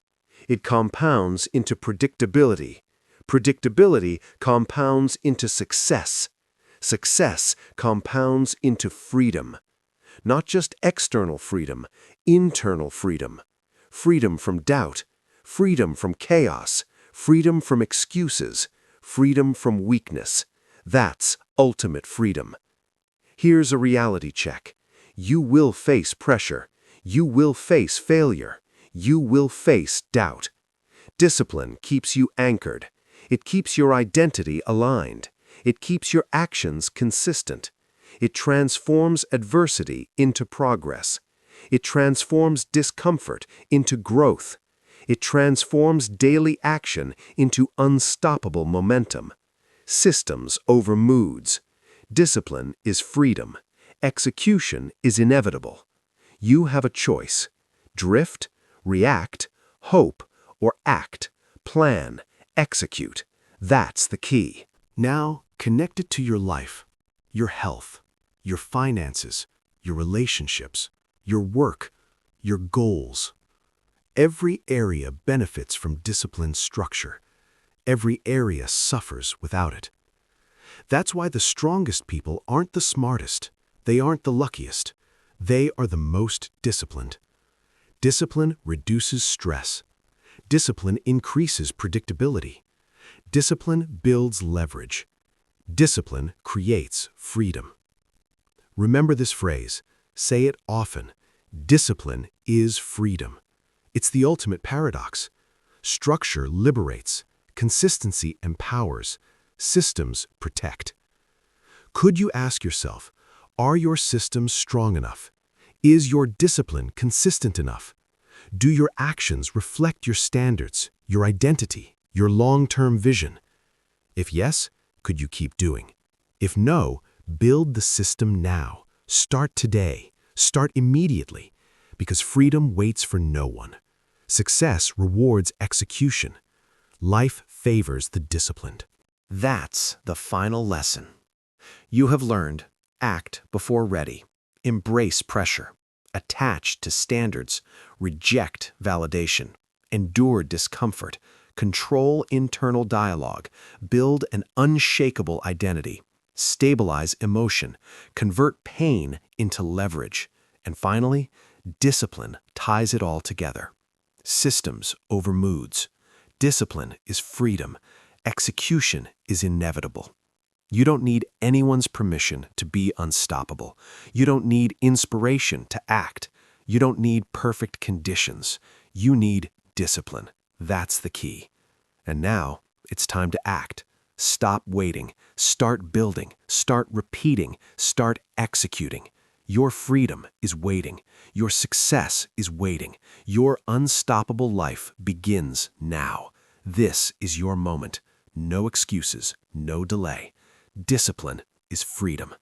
It compounds into predictability. Predictability compounds into success. Success compounds into freedom. Not just external freedom, internal freedom. Freedom from doubt, freedom from chaos, freedom from excuses, freedom from weakness. That's ultimate freedom. Here's a reality check. You will face pressure. You will face failure. You will face doubt. Discipline keeps you anchored. It keeps your identity aligned. It keeps your actions consistent. It transforms adversity into progress. It transforms discomfort into growth. It transforms daily action into unstoppable momentum. Systems over moods. Discipline is freedom. Execution is inevitable. You have a choice. Drift, react, hope, or act, plan, execute. That's the key. Now, connect it to your life, your health, your finances, your relationships, your work, your goals. Every area benefits from disciplined structure. Every area suffers without it. That's why the strongest people aren't the smartest. They aren't the luckiest. They are the most disciplined. Discipline reduces stress. Discipline increases predictability. Discipline builds leverage. Discipline creates freedom. Remember this phrase. Say it often. Discipline is freedom. It's the ultimate paradox. Structure liberates. Consistency empowers. Systems protect. Could you ask yourself, are your systems strong enough? Is your discipline consistent enough? Do your actions reflect your standards, your identity, your long-term vision? If yes, could you keep doing? If no, build the system now. Start today. Start immediately. Because freedom waits for no one. Success rewards execution. Life favors the disciplined. That's the final lesson. You have learned, act before ready, embrace pressure, attach to standards, reject validation, endure discomfort, control internal dialogue, build an unshakable identity, stabilize emotion, convert pain into leverage, and finally, discipline ties it all together. Systems over moods. Discipline is freedom. Execution is inevitable. You don't need anyone's permission to be unstoppable. You don't need inspiration to act. You don't need perfect conditions. You need discipline. That's the key. And now, it's time to act. Stop waiting. Start building. Start repeating. Start executing. Your freedom is waiting. Your success is waiting. Your unstoppable life begins now. This is your moment. No excuses, no delay. Discipline is freedom,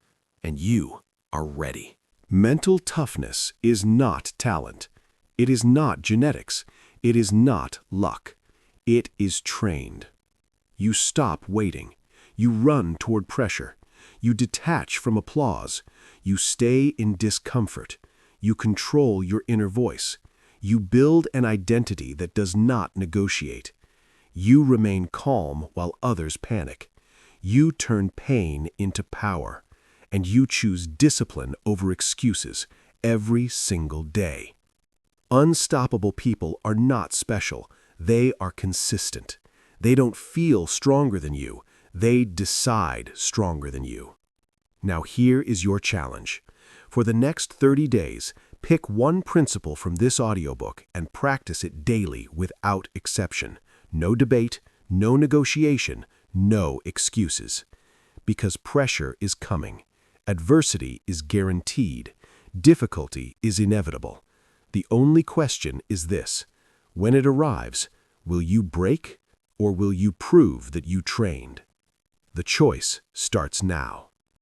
and you are ready. Mental toughness is not talent. It is not genetics. It is not luck. It is trained. You stop waiting. You run toward pressure. You detach from applause. You stay in discomfort. You control your inner voice. You build an identity that does not negotiate. You remain calm while others panic. You turn pain into power. And you choose discipline over excuses every single day. Unstoppable people are not special. They are consistent. They don't feel stronger than you. They decide stronger than you. Now here is your challenge. For the next 30 days, pick one principle from this audiobook and practice it daily without exception. No debate, no negotiation, no excuses. Because pressure is coming. Adversity is guaranteed. Difficulty is inevitable. The only question is this: when it arrives, will you break or will you prove that you trained? The choice starts now.